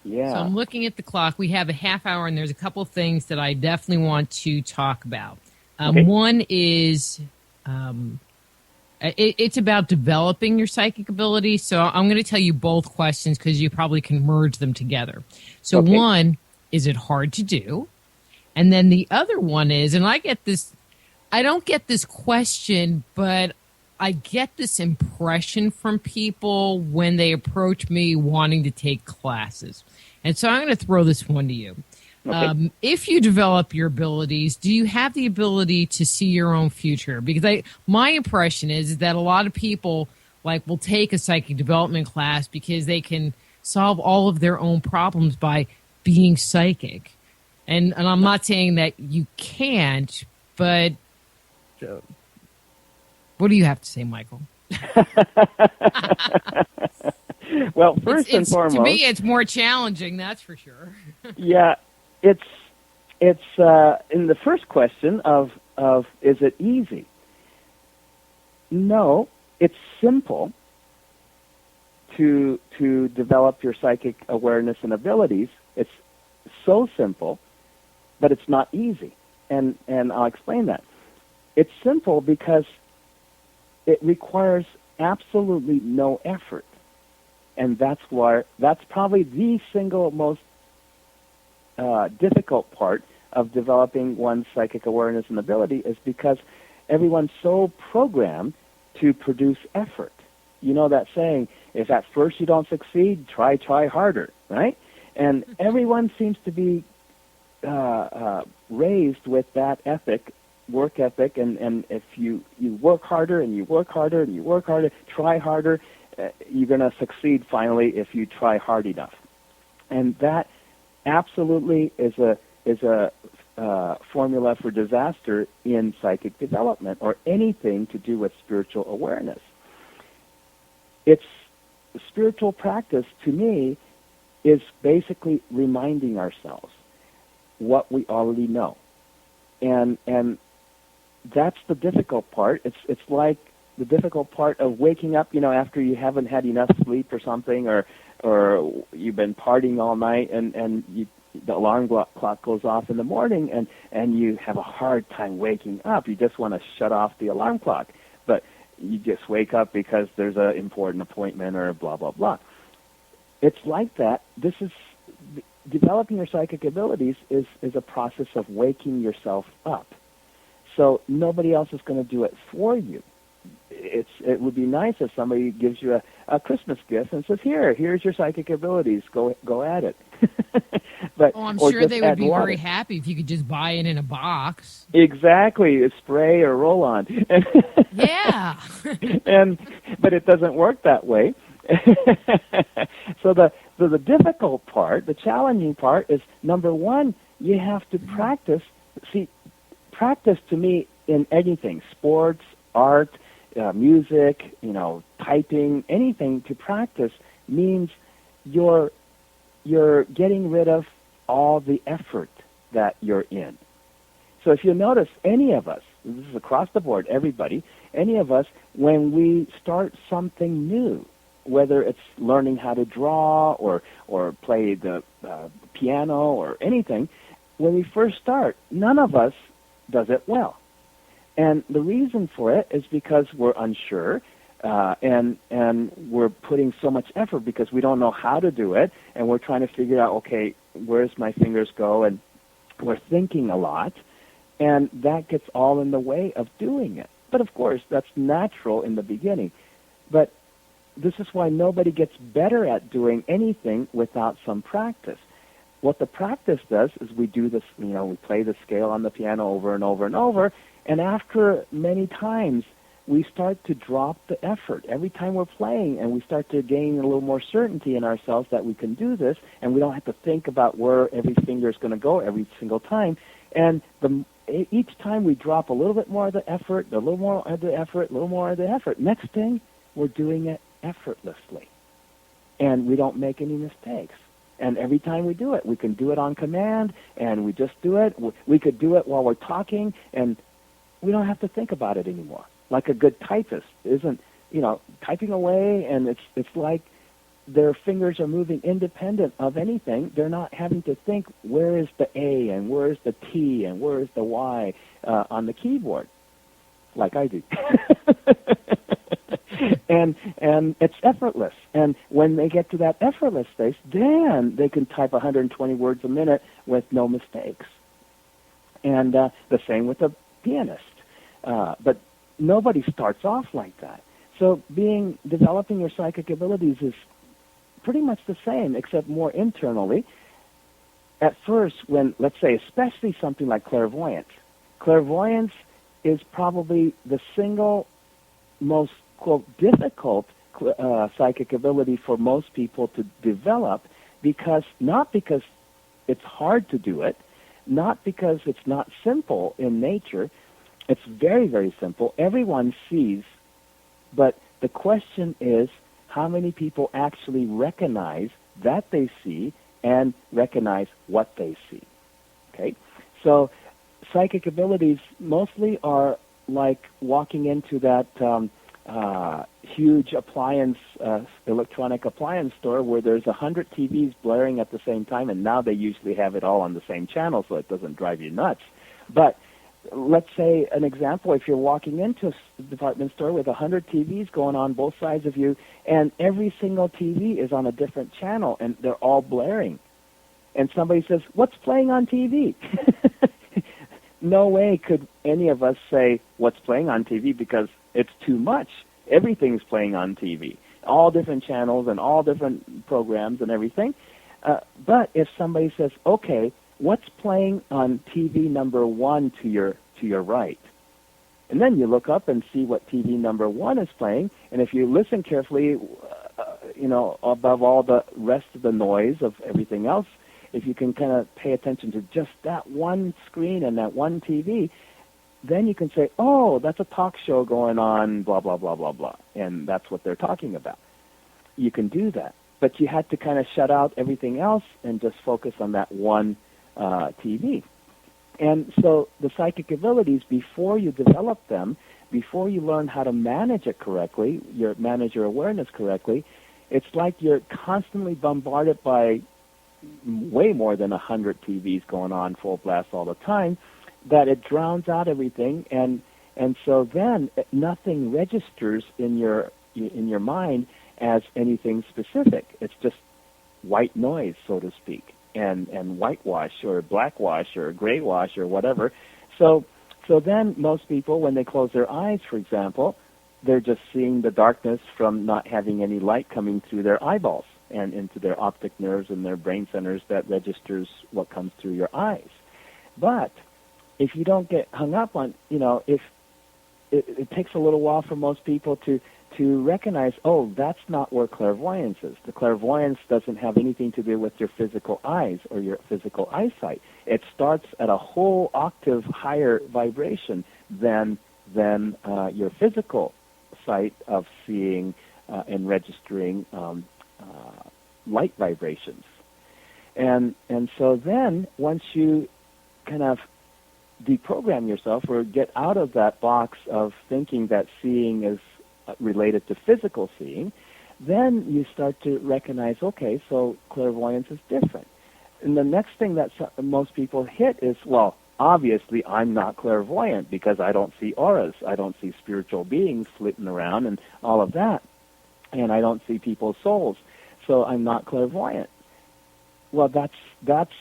[SPEAKER 3] Yeah.
[SPEAKER 2] So I'm looking at the clock. We have a half hour, and there's a couple of things that I definitely want to talk about.
[SPEAKER 3] Okay.
[SPEAKER 2] One is it's about developing your psychic ability. So I'm going to tell you both questions because you probably can merge them together. So
[SPEAKER 3] Okay.
[SPEAKER 2] One, is it hard to do? And then the other one is, and I don't get this question, but I get this impression from people when they approach me wanting to take classes. And so I'm going to throw this one to you.
[SPEAKER 3] Okay.
[SPEAKER 2] If you develop your abilities, do you have the ability to see your own future? Because my impression is that a lot of people will take a psychic development class because they can solve all of their own problems by being psychic. And I'm not saying that you can't, but what do you have to say, Michael?
[SPEAKER 3] Well, first and foremost,
[SPEAKER 2] to me, it's more challenging. That's for sure.
[SPEAKER 3] Yeah, it's in the first question of is it easy? No, it's simple to develop your psychic awareness and abilities. It's so simple, but it's not easy, and I'll explain that. It's simple because it requires absolutely no effort. And that's probably the single most difficult part of developing one's psychic awareness and ability, is because everyone's so programmed to produce effort. You know that saying, if at first you don't succeed, try harder, right? And everyone seems to be raised with that work ethic, and if you work harder and you work harder and you work harder, try harder, you're going to succeed finally if you try hard enough. And that absolutely is a formula for disaster in psychic development or anything to do with spiritual awareness. It's spiritual practice, to me, is basically reminding ourselves what we already know. And that's the difficult part. It's like the difficult part of waking up, after you haven't had enough sleep or something, or you've been partying all night, and the alarm clock goes off in the morning, and you have a hard time waking up. You just want to shut off the alarm clock, but you just wake up because there's an important appointment or blah, blah, blah. It's like that. This is developing your psychic abilities is a process of waking yourself up. So nobody else is going to do it for you. It would be nice if somebody gives you a Christmas gift and says, here's your psychic abilities, go at it. But
[SPEAKER 2] I'm sure they would be very happy if you could just buy it in a box.
[SPEAKER 3] Exactly, a spray or roll-on.
[SPEAKER 2] Yeah.
[SPEAKER 3] But it doesn't work that way. So the difficult part, the challenging part is, number one, you have to practice. See, practice to me in anything, sports, art, music, typing, anything, to practice means you're getting rid of all the effort that you're in. So if you notice, any of us, this is across the board, everybody, any of us, when we start something new, whether it's learning how to draw or play the piano or anything, when we first start, none of us does it well. And the reason for it is because we're unsure, and we're putting so much effort because we don't know how to do it, and we're trying to figure out, okay, where's my fingers go, and we're thinking a lot, and that gets all in the way of doing it. But of course, that's natural in the beginning. But this is why nobody gets better at doing anything without some practice. What the practice does is we do this, we play the scale on the piano over and over and over, and after many times, we start to drop the effort. Every time we're playing, and we start to gain a little more certainty in ourselves that we can do this, and we don't have to think about where every finger is going to go every single time. And each time we drop a little bit more of the effort, a little more of the effort, a little more of the effort. Next thing, we're doing it effortlessly, and we don't make any mistakes. And every time we do it, we can do it on command, and we just do it. We could do it while we're talking, and we don't have to think about it anymore. Like a good typist isn't, typing away, and it's like their fingers are moving independent of anything. They're not having to think, where is the A, and where is the T, and where is the Y on the keyboard, like I do. And it's effortless. And when they get to that effortless stage, then they can type 120 words a minute with no mistakes. And the same with a pianist. But nobody starts off like that. So developing your psychic abilities is pretty much the same, except more internally. At first, when, let's say, especially something like clairvoyance is probably the single most, quote, difficult psychic ability for most people to develop, not because it's hard to do it, not because it's not simple in nature. It's very, very simple. Everyone sees, but the question is how many people actually recognize that they see and recognize what they see. Okay? So psychic abilities mostly are like walking into that huge electronic appliance store where there's 100 TVs blaring at the same time, and now they usually have it all on the same channel so it doesn't drive you nuts. But let's say an example, if you're walking into a department store with 100 TVs going on both sides of you, and every single TV is on a different channel, and they're all blaring. And somebody says, what's playing on TV? No way could any of us say what's playing on TV because it's too much. Everything's playing on TV, all different channels and all different programs and everything. But if somebody says, okay, what's playing on TV number 1 to your right? And then you look up and see what TV number 1 is playing, and if you listen carefully, above all the rest of the noise of everything else, if you can kind of pay attention to just that one screen and that one TV, then you can say, oh, that's a talk show going on, blah, blah, blah, blah, blah, and that's what they're talking about. You can do that, but you had to kind of shut out everything else and just focus on that one TV. And so the psychic abilities, before you develop them, before you learn how to manage it correctly, manage your awareness correctly, it's like you're constantly bombarded by way more than 100 TVs going on full blast all the time, that it drowns out everything, and so then nothing registers in your mind as anything specific. It's just white noise, so to speak, and whitewash or blackwash or graywash or whatever. So then most people, when they close their eyes, for example, they're just seeing the darkness from not having any light coming through their eyeballs and into their optic nerves and their brain centers that registers what comes through your eyes. But if you don't get hung up on, if it takes a little while for most people to to recognize, oh, that's not where clairvoyance is. The clairvoyance doesn't have anything to do with your physical eyes or your physical eyesight. It starts at a whole octave higher vibration than your physical sight of seeing and registering light vibrations. And so then, once you kind of deprogram yourself or get out of that box of thinking that seeing is related to physical seeing, then you start to recognize, okay, so clairvoyance is different. And the next thing that most people hit is, well, obviously I'm not clairvoyant because I don't see auras, I don't see spiritual beings flitting around and all of that, and I don't see people's souls, so I'm not clairvoyant. Well, that's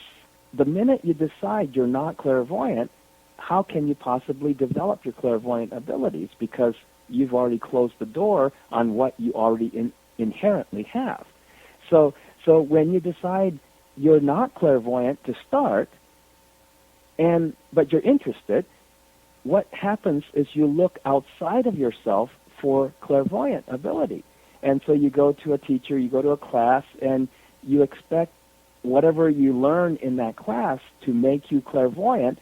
[SPEAKER 3] the minute you decide you're not clairvoyant, how can you possibly develop your clairvoyant abilities? Because you've already closed the door on what you already inherently have. So when you decide you're not clairvoyant to start, but you're interested, what happens is you look outside of yourself for clairvoyant ability. And so you go to a teacher, you go to a class, and you expect whatever you learn in that class to make you clairvoyant,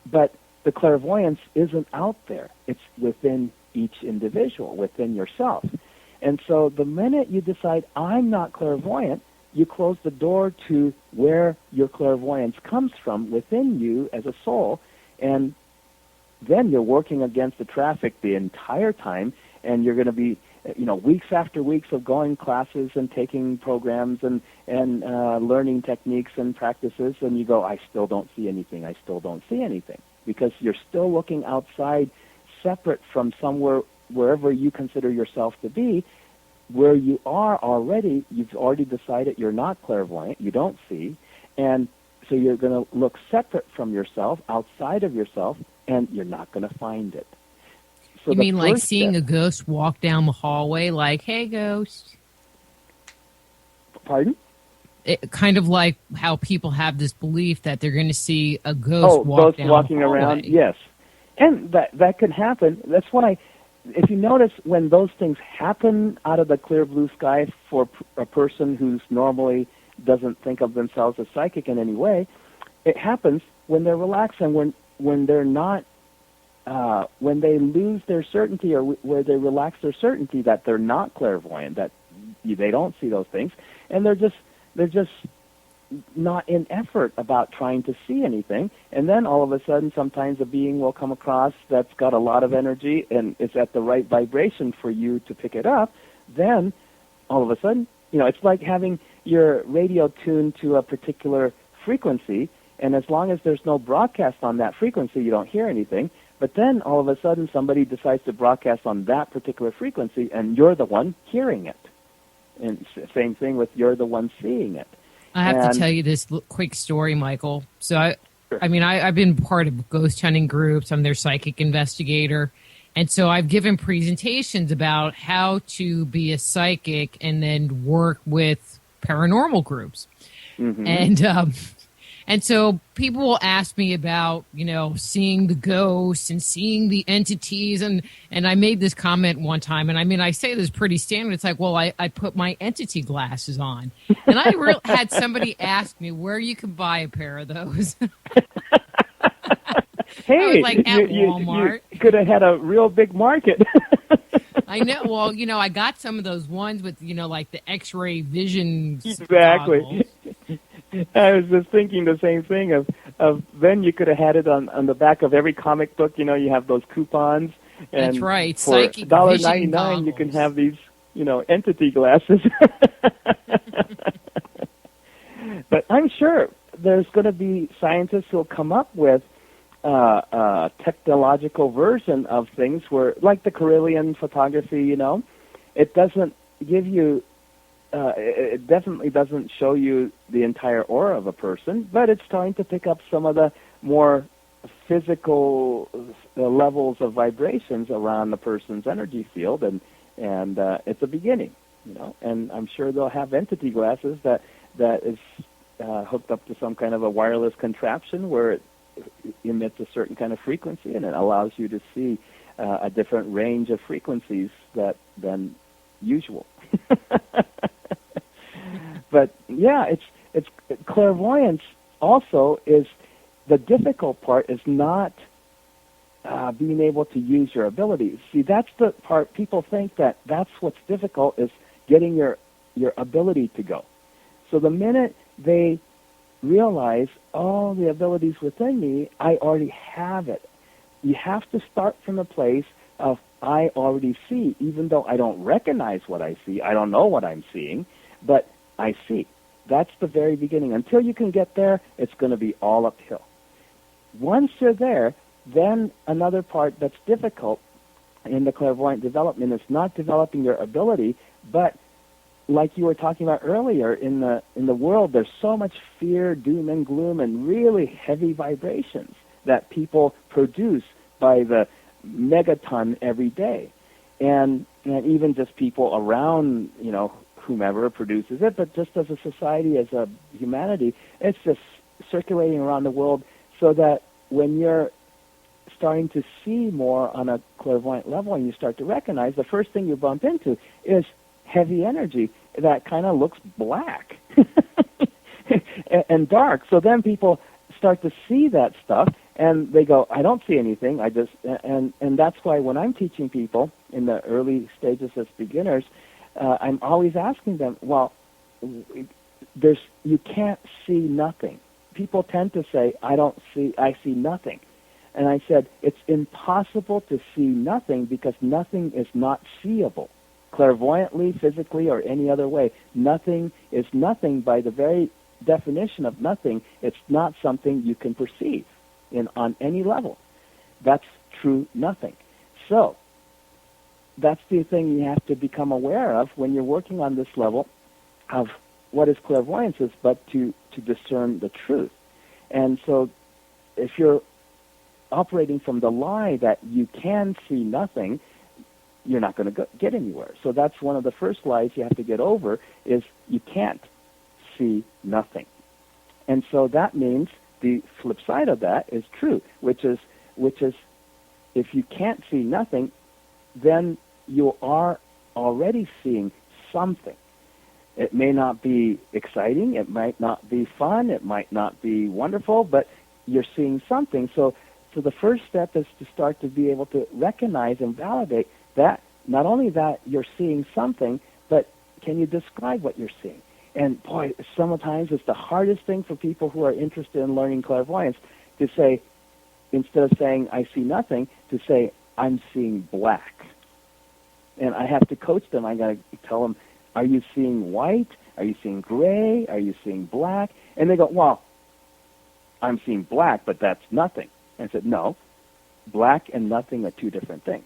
[SPEAKER 3] but the clairvoyance isn't out there. It's within each individual, within yourself. And so the minute you decide, I'm not clairvoyant, you close the door to where your clairvoyance comes from within you as a soul, and then you're working against the traffic the entire time, and you're going to be, weeks after weeks of going classes and taking programs and learning techniques and practices, and you go, I still don't see anything, I still don't see anything, because you're still looking outside, separate from somewhere, wherever you consider yourself to be, where you are already. You've already decided you're not clairvoyant, you don't see, and so you're going to look separate from yourself, outside of yourself, and you're not going to find it. So
[SPEAKER 2] you mean like seeing a ghost walk down the hallway, like, hey, ghost?
[SPEAKER 3] Pardon?
[SPEAKER 2] It, kind of like how people have this belief that they're going to see a ghost
[SPEAKER 3] walking
[SPEAKER 2] down the hallway.
[SPEAKER 3] around, yes. And that could happen. That's why, if you notice, when those things happen out of the clear blue sky for a person who's normally doesn't think of themselves as psychic in any way, it happens when they're relaxed and when they're not, when they lose their certainty, or where they relax their certainty that they're not clairvoyant, that they don't see those things, and they're just not in effort about trying to see anything. And then all of a sudden, sometimes a being will come across that's got a lot of energy and is at the right vibration for you to pick it up. Then all of a sudden, it's like having your radio tuned to a particular frequency, and as long as there's no broadcast on that frequency, you don't hear anything. But then all of a sudden, somebody decides to broadcast on that particular frequency, and you're the one hearing it. And same thing with you're the one seeing it.
[SPEAKER 2] I have to tell you this quick story, Michael. So, I've been part of ghost hunting groups. I'm their psychic investigator. And so I've given presentations about how to be a psychic and then work with paranormal groups. Mm-hmm. And so people will ask me about, seeing the ghosts and seeing the entities. And I made this comment one time, and I say this pretty standard. It's like, well, I put my entity glasses on. And I had somebody ask me where you could buy a pair of those.
[SPEAKER 3] Hey,
[SPEAKER 2] I was like, at Walmart.
[SPEAKER 3] You could have had a real big market.
[SPEAKER 2] I know. Well, I got some of those ones with, like the X-ray vision.
[SPEAKER 3] Exactly.
[SPEAKER 2] Goggles.
[SPEAKER 3] I was just thinking the same thing of then you could have had it on the back of every comic book. You have those coupons. And
[SPEAKER 2] that's right.
[SPEAKER 3] For
[SPEAKER 2] Psychic
[SPEAKER 3] $1.99, you can have these, entity glasses. But I'm sure there's going to be scientists who will come up with a technological version of things where, like the Carillion photography, it doesn't give you, it definitely doesn't show you the entire aura of a person, but it's trying to pick up some of the more physical levels of vibrations around the person's energy field, and it's a beginning, and I'm sure they'll have entity glasses that is hooked up to some kind of a wireless contraption where it emits a certain kind of frequency, and it allows you to see a different range of frequencies than usual. But yeah, it's clairvoyance also is the difficult part is not being able to use your abilities. See, that's the part people think that's what's difficult is getting your ability to go. So the minute they realize, oh, the abilities within me, I already have it. You have to start from a place of I already see, even though I don't recognize what I see. I don't know what I'm seeing, but I see. That's the very beginning. Until you can get there, it's going to be all uphill. Once you're there, then another part that's difficult in the clairvoyant development is not developing your ability, but like you were talking about earlier, in the world, there's so much fear, doom and gloom, and really heavy vibrations that people produce by the megaton every day. And even just people around, whomever produces it, but just as a society, as a humanity, it's just circulating around the world so that when you're starting to see more on a clairvoyant level and you start to recognize, the first thing you bump into is heavy energy that kind of looks black and dark. So then people start to see that stuff and they go, I don't see anything. And that's why when I'm teaching people in the early stages as beginners, I'm always asking them, well, you can't see nothing. People tend to say, I see nothing. And I said, it's impossible to see nothing because nothing is not seeable. Clairvoyantly, physically, or any other way, nothing is nothing by the very definition of nothing. It's not something you can perceive on any level. That's true nothing. So that's the thing you have to become aware of when you're working on this level of what is clairvoyance is, but to discern the truth. And so if you're operating from the lie that you can see nothing, you're not going to get anywhere. So that's one of the first lies you have to get over is you can't see nothing. And so that means the flip side of that is true, which is if you can't see nothing, then you are already seeing something. It may not be exciting, it might not be fun, it might not be wonderful, but you're seeing something. So the first step is to start to be able to recognize and validate that not only that you're seeing something, but can you describe what you're seeing? And boy, sometimes it's the hardest thing for people who are interested in learning clairvoyance to say, instead of saying, I see nothing, to say, I'm seeing black. And I have to coach them. I got to tell them, are you seeing white? Are you seeing gray? Are you seeing black? And they go, well, I'm seeing black, but that's nothing. And I said, no, black and nothing are two different things.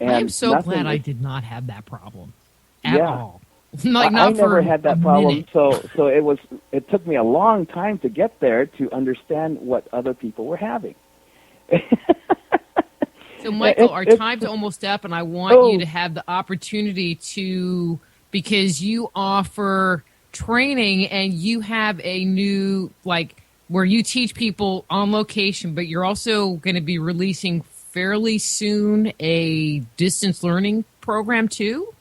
[SPEAKER 3] And
[SPEAKER 2] I'm so glad I did not have that problem at all.
[SPEAKER 3] I never had that problem, so it took me a long time to get there to understand what other people were having.
[SPEAKER 2] So, Michael, our time's almost up, and I want you to have the opportunity to, because you offer training and you have a new, where you teach people on location, but you're also going to be releasing fairly soon a distance learning program too?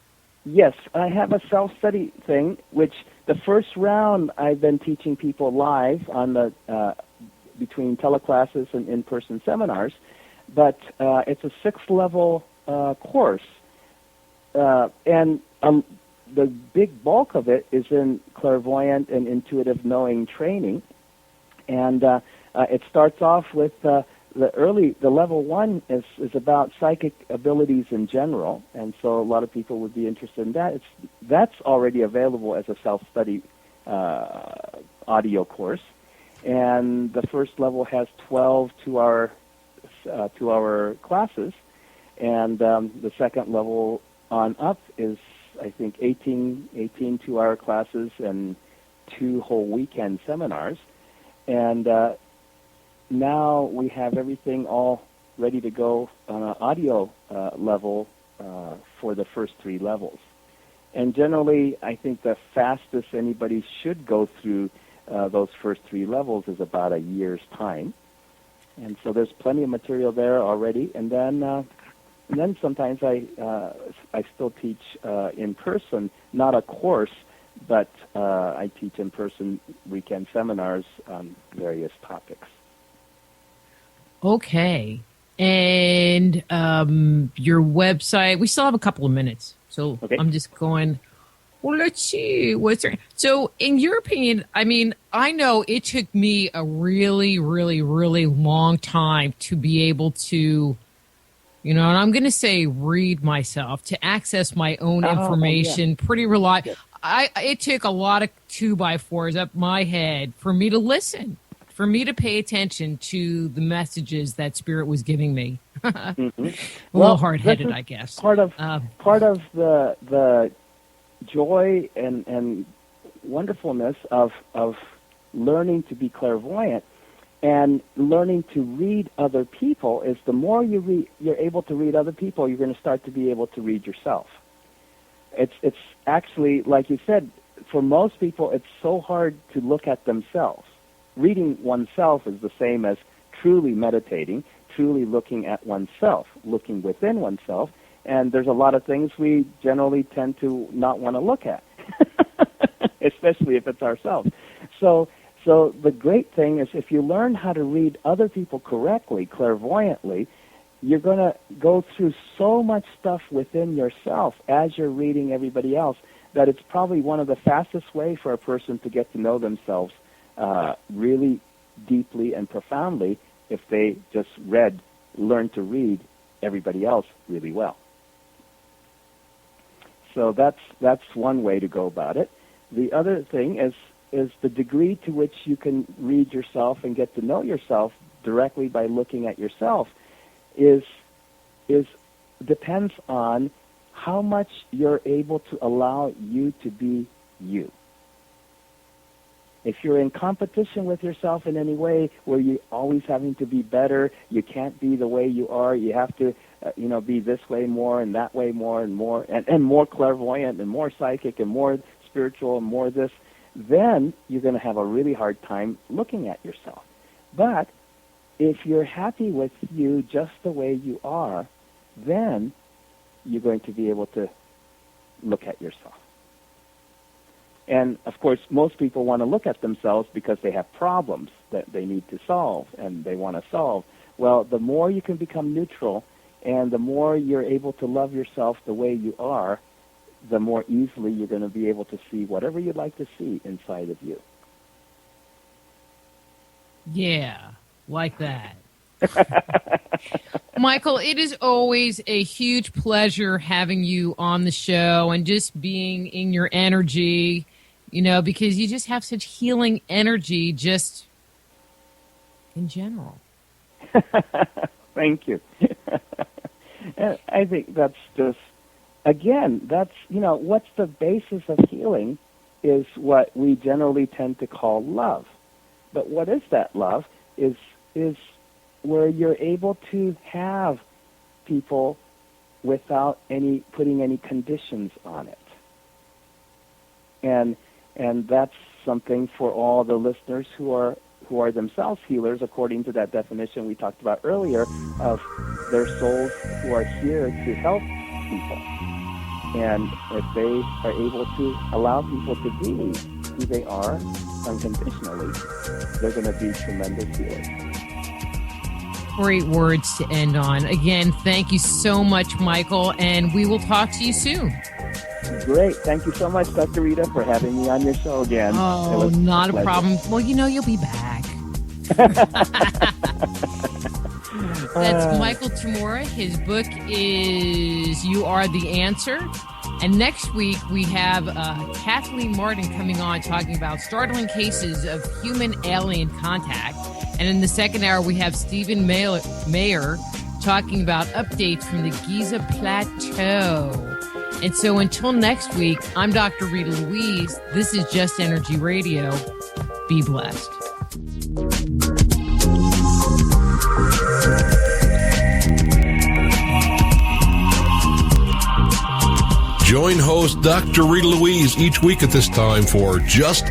[SPEAKER 3] Yes, I have a self-study thing, which the first round I've been teaching people live on the between teleclasses and in-person seminars, but it's a 6-level course, and the big bulk of it is in clairvoyant and intuitive knowing training, and it starts off with the level 1 is about psychic abilities in general, and so a lot of people would be interested in that. That's already available as a self-study audio course, and the first level has 12 two-hour classes, and the second level on up is, I think, 18 2-hour classes and 2 whole weekend seminars, and now we have everything all ready to go on an audio level for the first 3 levels. And generally, I think the fastest anybody should go through those first 3 levels is about a year's time. And so there's plenty of material there already. And then sometimes I still teach in person, not a course, but I teach in person weekend seminars on various topics.
[SPEAKER 2] Okay. And your website, we still have a couple of minutes. So
[SPEAKER 3] okay.
[SPEAKER 2] I'm just going, well, let's see. What's there? So in your opinion, I mean, I know it took me a really, really, really long time to be able to, you know, and I'm going to say read myself, to access my own information pretty reliable. Yes. It took a lot of 2x4s up my head for me to listen, for me to pay attention to the messages that Spirit was giving me.
[SPEAKER 3] Mm-hmm.
[SPEAKER 2] A little hard-headed, I guess.
[SPEAKER 3] Part of the joy and wonderfulness of learning to be clairvoyant and learning to read other people is the more you're able to read other people, you're going to start to be able to read yourself. It's actually, like you said, for most people, it's so hard to look at themselves. Reading oneself is the same as truly meditating, truly looking at oneself, looking within oneself, and there's a lot of things we generally tend to not want to look at, especially if it's ourselves. So the great thing is if you learn how to read other people correctly, clairvoyantly, you're going to go through so much stuff within yourself as you're reading everybody else that it's probably one of the fastest way for a person to get to know themselves really deeply and profoundly if they just learn to read everybody else really well. So that's one way to go about it. The other thing is the degree to which you can read yourself and get to know yourself directly by looking at yourself depends on how much you're able to allow you to be you. If you're in competition with yourself in any way, where you're always having to be better, you can't be the way you are, you have to be this way more and that way more and more, and more clairvoyant and more psychic and more spiritual and more this, then you're going to have a really hard time looking at yourself. But if you're happy with you just the way you are, then you're going to be able to look at yourself. And, of course, most people want to look at themselves because they have problems that they need to solve and they want to solve. Well, the more you can become neutral and the more you're able to love yourself the way you are, the more easily you're going to be able to see whatever you'd like to see inside of you.
[SPEAKER 2] Yeah, like that. Michael, it is always a huge pleasure having you on the show and just being in your energy, because you just have such healing energy just in general.
[SPEAKER 3] Thank you. And I think that's just, again, that's, what's the basis of healing is what we generally tend to call love. But what is that love is where you're able to have people without putting any conditions on it. And that's something for all the listeners who are themselves healers, according to that definition we talked about earlier of their souls who are here to help people. And if they are able to allow people to be who they are unconditionally, they're going to be tremendous healers.
[SPEAKER 2] Great words to end on. Again, thank you so much, Michael, and we will talk to you soon.
[SPEAKER 3] Great. Thank you so much, Dr. Rita, for having me on your show again.
[SPEAKER 2] Oh, not a problem. Well, you'll be back. That's Michael Tamura. His book is You Are the Answer. And next week, we have Kathleen Martin coming on talking about startling cases of human-alien contact. And in the second hour, we have Stephen Mayer talking about updates from the Giza Plateau. And so until next week, I'm Dr. Rita Louise. This is Just Energy Radio. Be blessed.
[SPEAKER 1] Join host Dr. Rita Louise each week at this time for Just